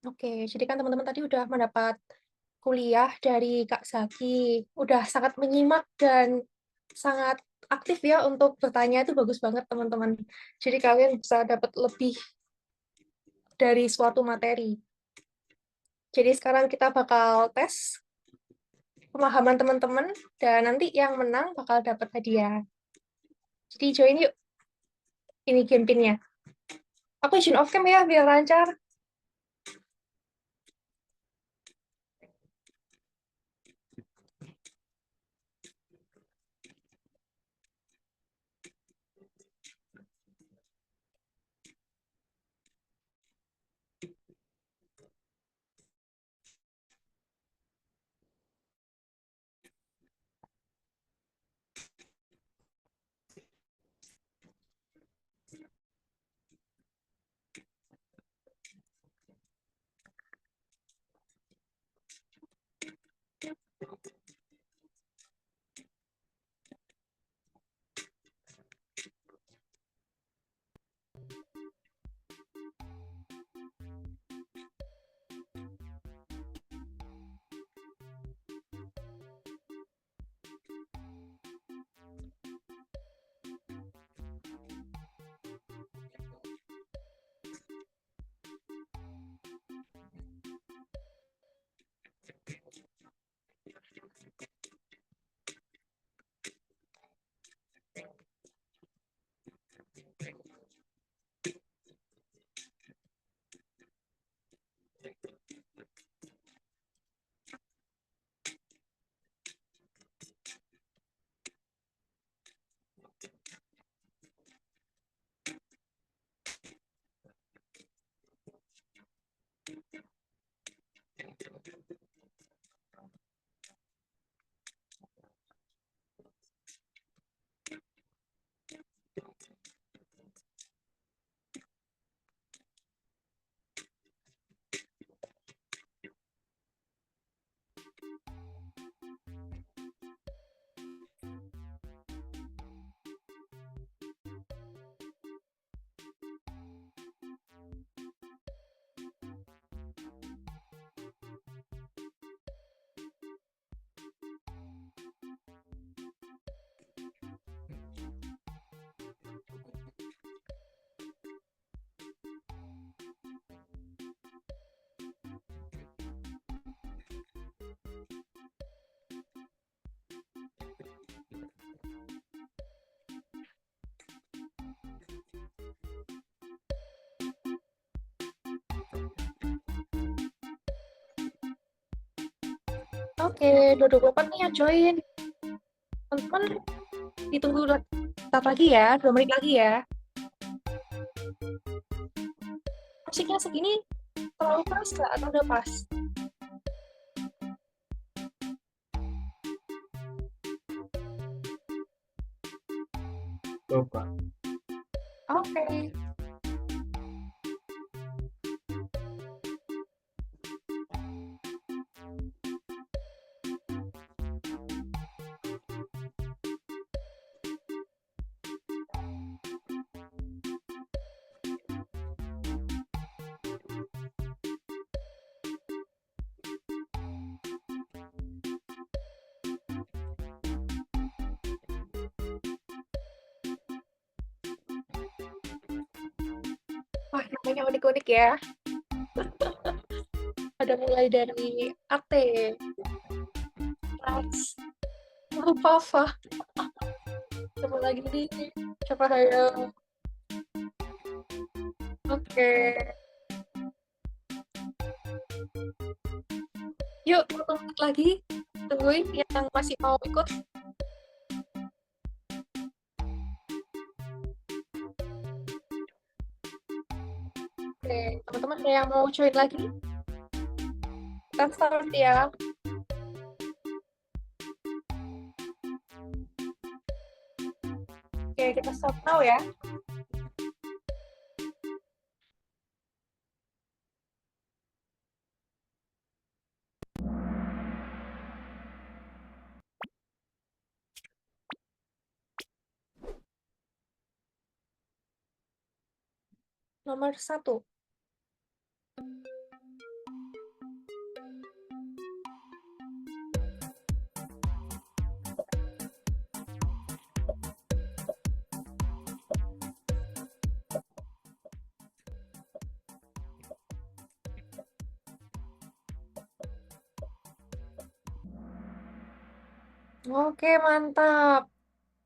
Oke, jadi kan teman-teman tadi udah mendapat kuliah dari Kak Zaki, udah sangat menyimak dan sangat aktif ya untuk bertanya, itu bagus banget teman-teman. Jadi kalian bisa dapat lebih dari suatu materi. Jadi sekarang kita bakal tes pemahaman teman-teman, dan nanti yang menang bakal dapat hadiah. Jadi join yuk, ini game pinnya. Aku izin off cam ya, biar lancar. Oke, 224 nih yang join. Teman-teman, ditunggu bentar lagi ya, 2 menit lagi ya. Musiknya segini terlalu keras nggak atau udah pas? Coba. Oke. Wah, namanya unik-unik ya. Ada mulai dari Ate, Ras, Papa. Coba lagi nih, coba ayo. Oke. Yuk, 1 menit lagi. Tungguin yang masih mau ikut. Teman-teman ada yang mau join lagi? Kita start ya. Oke, kita start now ya. Nomor 1. Oke, mantap.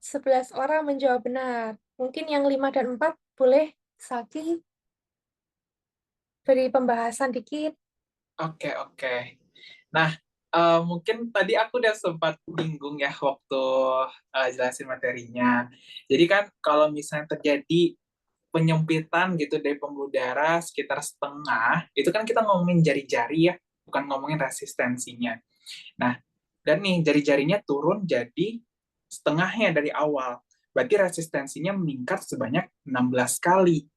11 orang menjawab benar. Mungkin yang 5 dan 4 boleh Saki beri pembahasan dikit. Oke. Nah, mungkin tadi aku udah sempat bingung ya waktu jelasin materinya. Jadi kan kalau misalnya terjadi penyempitan gitu dari pembuluh darah sekitar setengah, itu kan kita ngomongin jari-jari ya, bukan ngomongin resistensinya. Nah, dan nih jari-jarinya turun jadi setengahnya dari awal. Berarti resistensinya meningkat sebanyak 16 kali.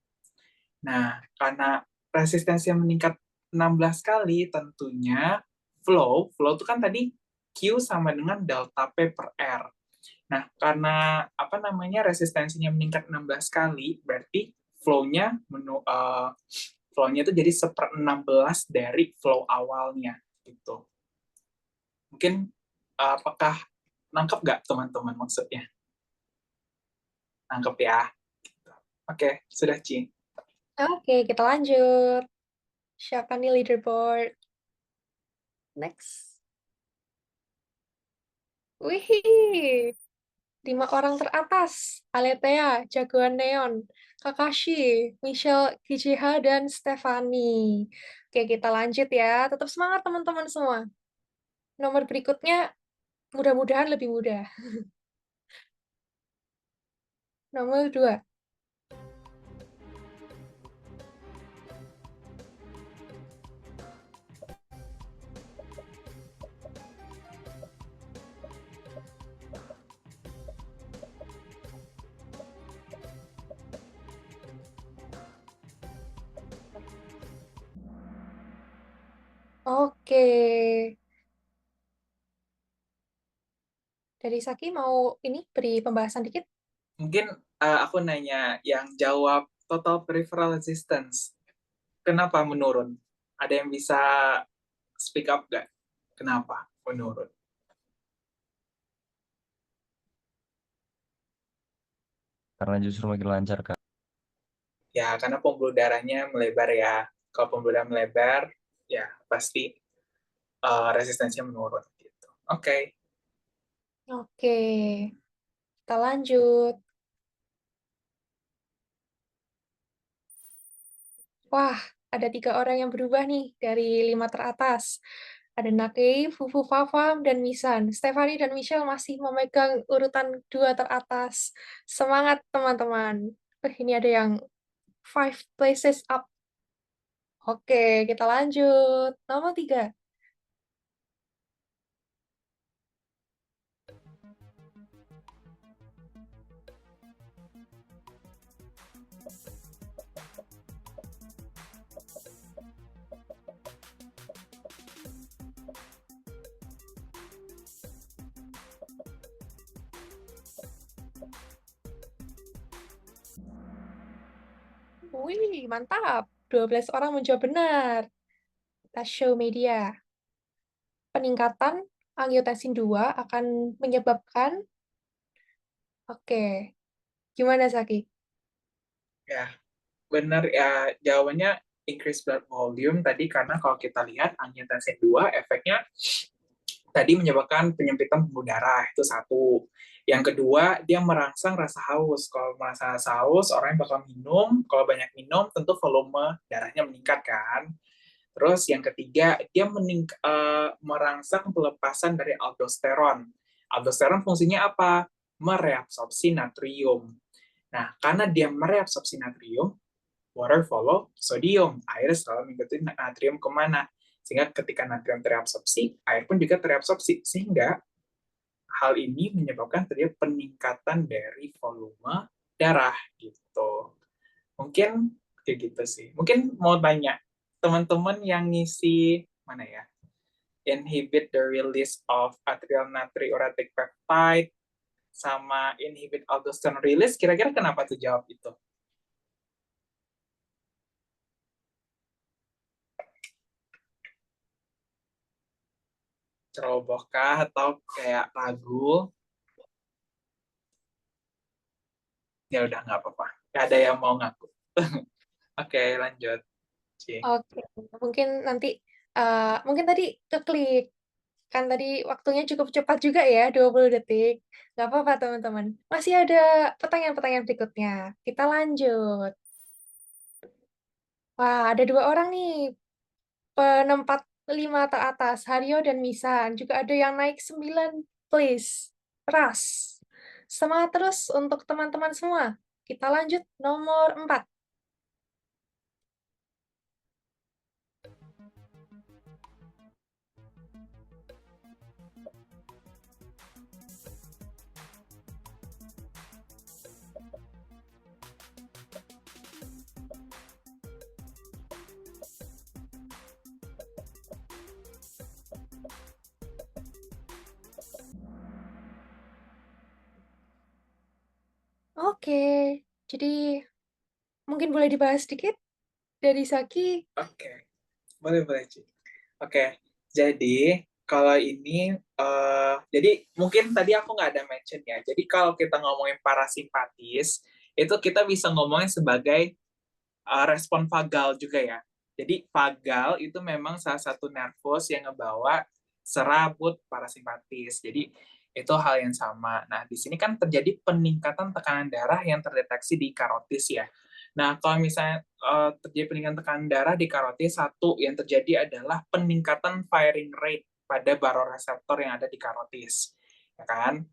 Nah, karena resistensi yang meningkat 16 kali, tentunya flow itu kan tadi Q sama dengan delta P per R. Nah, karena resistensinya meningkat 16 kali, berarti flow-nya itu jadi 1/16 dari flow awalnya gitu. Mungkin apakah nangkep nggak teman-teman maksudnya? Nangkep ya. Oke, sudah Ci. Oke, kita lanjut. Siapa nih leaderboard? Next. Wih, 5 orang teratas. Aletea, jagoan Neon, Kakashi, Michelle, Kichiha, dan Stefani. Oke, kita lanjut ya. Tetap semangat teman-teman semua. Nomor berikutnya mudah-mudahan lebih mudah. Nomor 2. Oke. Dari Saki mau ini beri pembahasan dikit? Mungkin aku nanya yang jawab total peripheral resistance. Kenapa menurun? Ada yang bisa speak up nggak? Kenapa menurun? Karena justru makin lancar, Kak. Ya, karena pembuluh darahnya melebar ya. Kalau pembuluh darah melebar, ya pasti resistensinya menurun. Gitu. Oke. Oke. Kita lanjut. Wah, ada 3 orang yang berubah nih dari 5 teratas. Ada Nakei, Fufu Fafam, dan Misan. Stefani dan Michelle masih memegang urutan 2 teratas. Semangat, teman-teman. Ini ada yang 5 places up. Oke, kita lanjut. Nomor 3. Wih, mantap. 12 orang menjawab benar. Kita show media. Peningkatan angiotensin 2 akan menyebabkan... Oke. Gimana, Saki? Ya, benar ya. Jawabannya increase blood volume tadi karena kalau kita lihat angiotensin 2 efeknya tadi menyebabkan penyempitan pembuluh darah, itu satu. Yang kedua, dia merangsang rasa haus. Kalau merasa rasa haus, orang yang bakal minum. Kalau banyak minum, tentu volume darahnya meningkat kan. Terus yang ketiga, dia merangsang pelepasan dari aldosteron. Aldosteron fungsinya apa? Mereabsorpsi natrium. Nah, karena dia mereabsorpsi natrium, Water follow sodium. Air selalu mengikuti natrium kemana. Sehingga ketika natrium terabsorpsi, air pun juga terabsorpsi. Sehingga hal ini menyebabkan terjadi peningkatan dari volume darah gitu. Mungkin kayak gitu sih. Mungkin mau tanya teman-teman yang ngisi mana ya? Inhibit the release of atrial natriuretic peptide sama inhibit aldosterone release, kira-kira kenapa tuh jawab itu? Ceroboh kah atau kayak ragu? Ya udah nggak apa-apa. Nggak ada yang mau ngaku. Oke, lanjut. Ci. Oke, mungkin nanti mungkin tadi keklik. Kan tadi waktunya cukup cepat juga ya, 20 detik. Nggak apa-apa, teman-teman. Masih ada pertanyaan-pertanyaan berikutnya. Kita lanjut. Wah, ada 2 orang nih. Penempat 5 teratas, Haryo dan Misan. Juga ada yang naik 9, please. Ras. Semangat terus untuk teman-teman semua. Kita lanjut nomor 4. Oke, jadi mungkin boleh dibahas sedikit dari Zaki. Oke, boleh Ci. Oke, jadi kalau ini, jadi mungkin tadi aku nggak ada mention ya. Jadi kalau kita ngomongin parasimpatis, itu kita bisa ngomongin sebagai respon vagal juga ya. Jadi vagal itu memang salah satu nervus yang ngebawa serabut parasimpatis. Jadi itu hal yang sama. Nah, di sini kan terjadi peningkatan tekanan darah yang terdeteksi di karotis ya. Nah, kalau misalnya terjadi peningkatan tekanan darah di karotis, satu yang terjadi adalah peningkatan firing rate pada baroreseptor yang ada di karotis. Ya kan?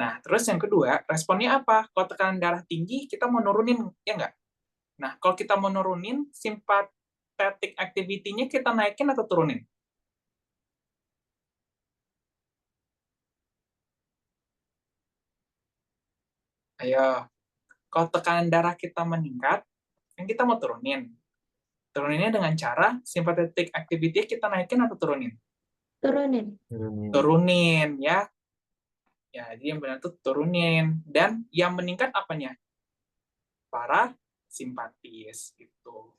Nah, terus yang kedua, responnya apa? Kalau tekanan darah tinggi, kita mau nurunin, ya nggak? Nah, kalau kita mau nurunin, sympathetic activity-nya kita naikin atau turunin? Ayo, kalau tekanan darah kita meningkat, kan kita mau turunin. Turuninnya dengan cara sympathetic activity kita naikin atau turunin? Turunin. Turunin, ya. Ya, jadi yang benar itu turunin. Dan yang meningkat apanya? Parasimpatis, gitu.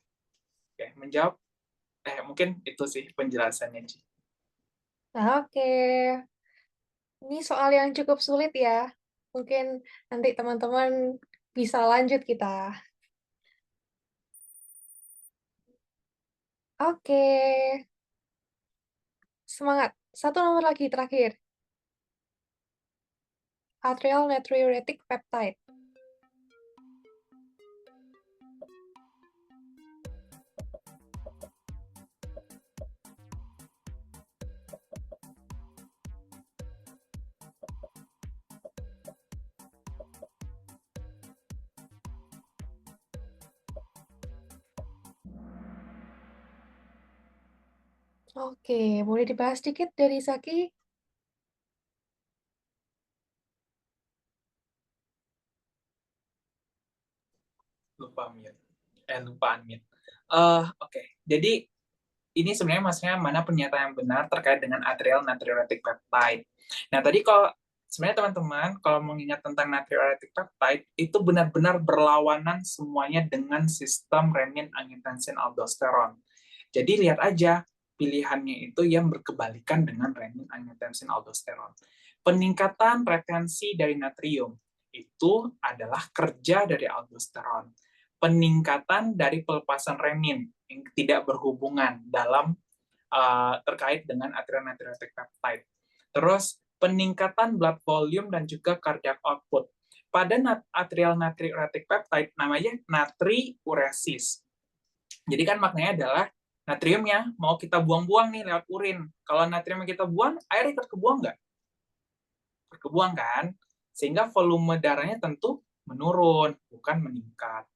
Oke, menjawab. Mungkin itu sih penjelasannya, Ci. Nah, oke. Ini soal yang cukup sulit ya. Mungkin nanti teman-teman bisa lanjut kita. Oke. Semangat. 1 nomor lagi terakhir. Atrial natriuretic peptide. Oke, boleh dibahas sedikit dari Zaki? Lupa unmute. Oke. Jadi ini sebenarnya maksudnya mana pernyataan yang benar terkait dengan atrial natriuretic peptide. Nah, tadi kalau sebenarnya teman-teman kalau mengingat tentang natriuretic peptide itu benar-benar berlawanan semuanya dengan sistem renin-angiotensin aldosteron. Jadi lihat aja pilihannya itu yang berkebalikan dengan renin-angiotensin aldosteron. Peningkatan retensi dari natrium itu adalah kerja dari aldosteron. Peningkatan dari pelepasan renin yang tidak berhubungan dalam terkait dengan atrial natriuretic peptide. Terus peningkatan blood volume dan juga cardiac output. Pada atrial natriuretic peptide namanya natriuresis. Jadi kan maknanya adalah natriumnya mau kita buang-buang nih lewat urin. Kalau natrium yang kita buang, air ikut kebuang nggak? Kebuang kan? Sehingga volume darahnya tentu menurun, bukan meningkat.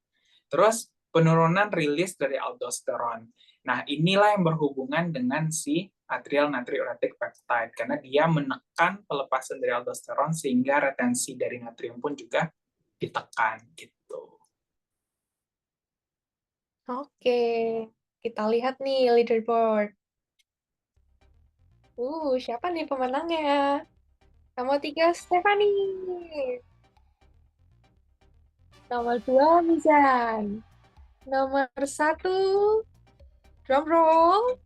Terus penurunan rilis dari aldosteron. Nah, inilah yang berhubungan dengan si atrial natriuretic peptide, karena dia menekan pelepasan dari aldosteron sehingga retensi dari natrium pun juga ditekan gitu. Oke, kita lihat nih leaderboard. Siapa nih pemenangnya? Nomor 3, Stephanie. Nomor 2, Mizan. Nomor 1, drum roll.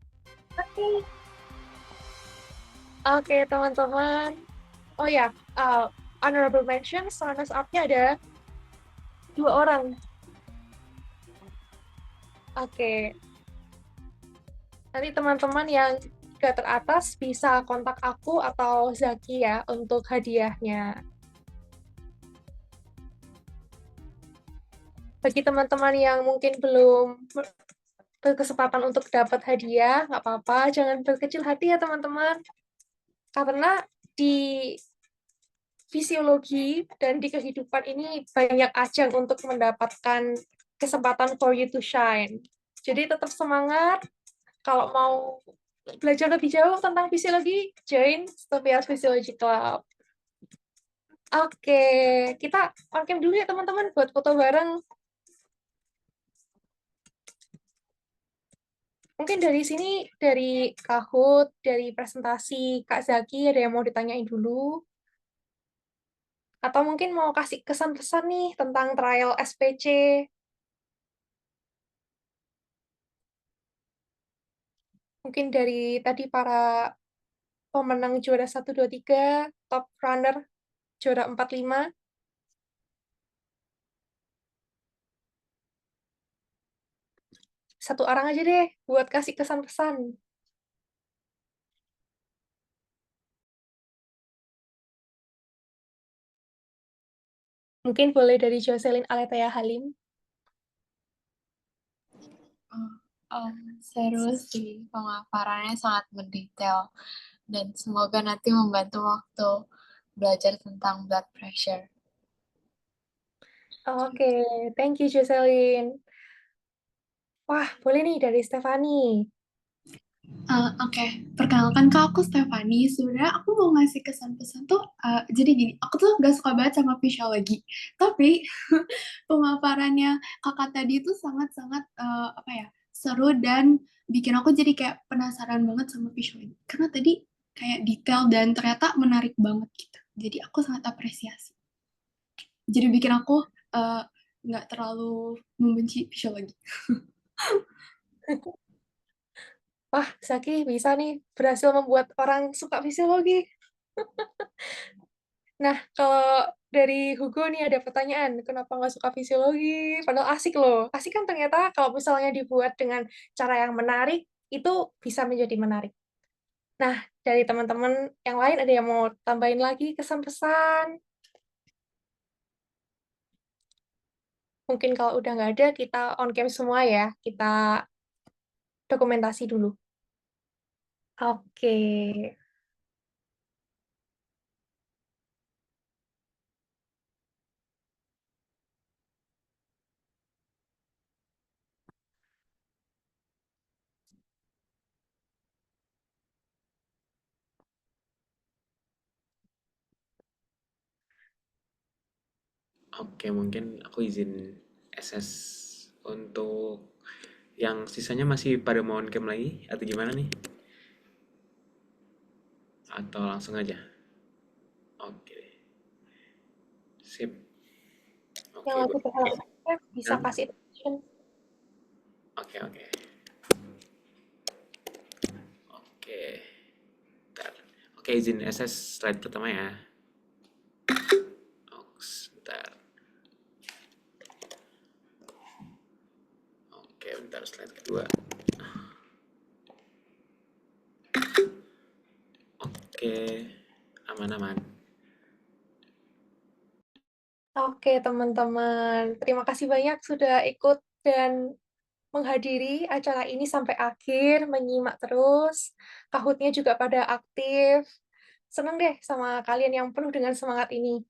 Oke, teman-teman. Oh ya, honorable mention, runners up-nya ada 2 orang. Oke. Nanti teman-teman yang ke teratas bisa kontak aku atau Zaki ya untuk hadiahnya. Bagi teman-teman yang mungkin belum berkesempatan untuk dapat hadiah, nggak apa-apa, jangan berkecil hati ya teman-teman. Karena di fisiologi dan di kehidupan ini banyak ajang untuk mendapatkan kesempatan for you to shine. Jadi tetap semangat. Kalau mau belajar lebih jauh tentang fisiologi, join Stopias Physiology Club. Oke, kita on cam dulu ya teman-teman buat foto bareng. Mungkin dari sini, dari Kahoot, dari presentasi Kak Zaki, ada yang mau ditanyain dulu? Atau mungkin mau kasih kesan-pesan nih tentang trial SPC? Mungkin dari tadi para pemenang juara 1, 2, 3, top runner juara 4, 5. Satu orang aja deh buat kasih kesan-pesan. Mungkin boleh dari Jocelyn Aletea Halim. Seru sih, pemaparannya sangat mendetail dan semoga nanti membantu waktu belajar tentang blood pressure. Oke, thank you Jocelyn. Wah, boleh nih dari Stephanie. Oke, perkenalkan Kak, aku Stephanie. Sebenarnya aku mau ngasih kesan-pesan tuh, jadi gini, aku tuh gak suka banget sama fisiologi. Tapi pemaparannya kakak tadi itu sangat-sangat seru dan bikin aku jadi kayak penasaran banget sama fisiologi. Karena tadi kayak detail dan ternyata menarik banget gitu. Jadi aku sangat apresiasi. Jadi bikin aku nggak terlalu membenci fisiologi. Wah, Zaki bisa nih berhasil membuat orang suka fisiologi. Nah, kalau dari Hugo nih ada pertanyaan, kenapa nggak suka fisiologi? Padahal asik loh. Asik kan ternyata kalau misalnya dibuat dengan cara yang menarik, itu bisa menjadi menarik. Nah, dari teman-teman yang lain ada yang mau tambahin lagi kesan-pesan? Mungkin kalau udah nggak ada, kita on cam semua ya. Kita dokumentasi dulu. Oke. Oke, mungkin aku izin SS untuk yang sisanya masih pada mau on cam lagi atau gimana nih? Atau langsung aja? Oke. Sip. Oke, Yang lagi berharap bisa kasih attention. Oke. Oke. Bentar. Oke, izin SS slide pertama ya. Bentar. Oke, bentar slide kedua. Oke, aman-aman. Oke, teman-teman. Terima kasih banyak sudah ikut dan menghadiri acara ini sampai akhir, menyimak terus. Kahootnya juga pada aktif. Senang deh sama kalian yang penuh dengan semangat ini.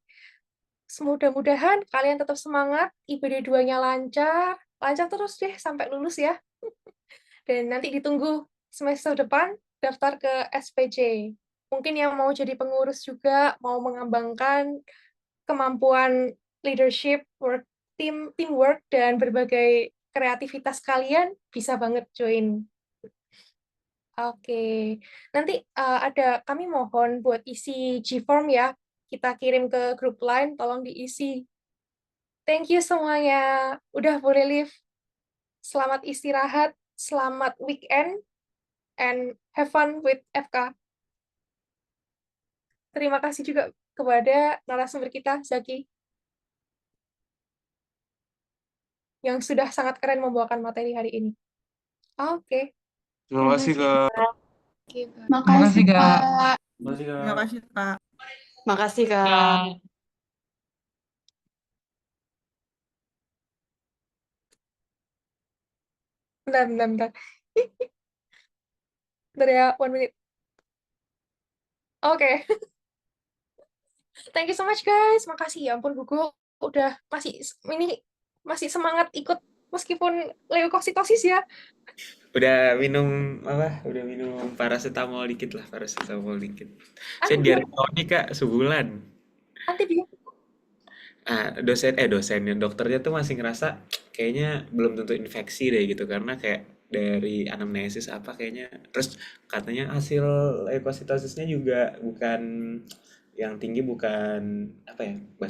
Mudah-mudahan kalian tetap semangat, IPD 2-nya lancar, lancar terus deh sampai lulus ya. Dan nanti ditunggu semester depan daftar ke SPJ. Mungkin yang mau jadi pengurus juga, mau mengembangkan kemampuan leadership, teamwork, dan berbagai kreativitas kalian, bisa banget join. Oke, nanti kami mohon buat isi G-form ya, kita kirim ke grup line, tolong diisi. Thank you semuanya, udah boleh leave. Selamat istirahat, selamat weekend, and have fun with FK. Terima kasih juga kepada narasumber kita, Zaki, yang sudah sangat keren membawakan materi hari ini. Oke. Terima kasih Kak. Makasih, Kak. Kak. Terima kasih, Kak. Makasih, Kak. Bentar. Bentar ya, 1 minute. Oke. Thank you so much, guys. Makasih, ya ampun, Gugu udah masih semangat ikut meskipun leukositosis ya. Udah minum paracetamol dikit lah, paracetamol dikit. Saya diare kronik Kak sebulan. Antibiotik. Dosennya dokternya tuh masih ngerasa kayaknya belum tentu infeksi deh gitu, karena kayak dari anamnesis apa kayaknya, terus katanya hasil leukositosisnya juga bukan yang tinggi, bukan gue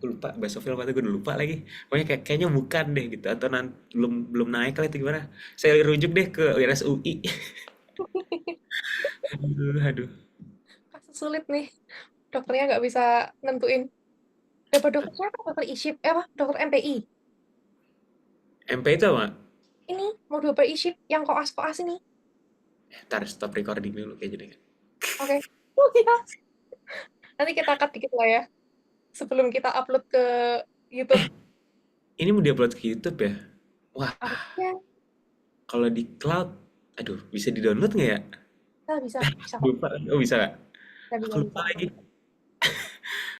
lupa basofil apa tuh, gue udah lupa lagi, pokoknya kayaknya bukan deh gitu, atau belum naik lah itu gimana, saya rujuk deh ke RSUI. aduh Kasus sulit nih, dokternya nggak bisa nentuin. Dapat dokternya apa? Dokter ISHIP, dokter MPI. MP itu apa? Ini mau dokter ISHIP yang koas-koas ini. Ntar stop recording dulu kayaknya deh. Oke. Ya. Nanti kita cut dikit lah ya, sebelum kita upload ke YouTube. Ini mau diupload ke YouTube ya? Wah, Ya. kalau di cloud, aduh, bisa di-download nggak ya? Bisa. Lupa, bisa nggak? Bisa. Aku lupa lagi.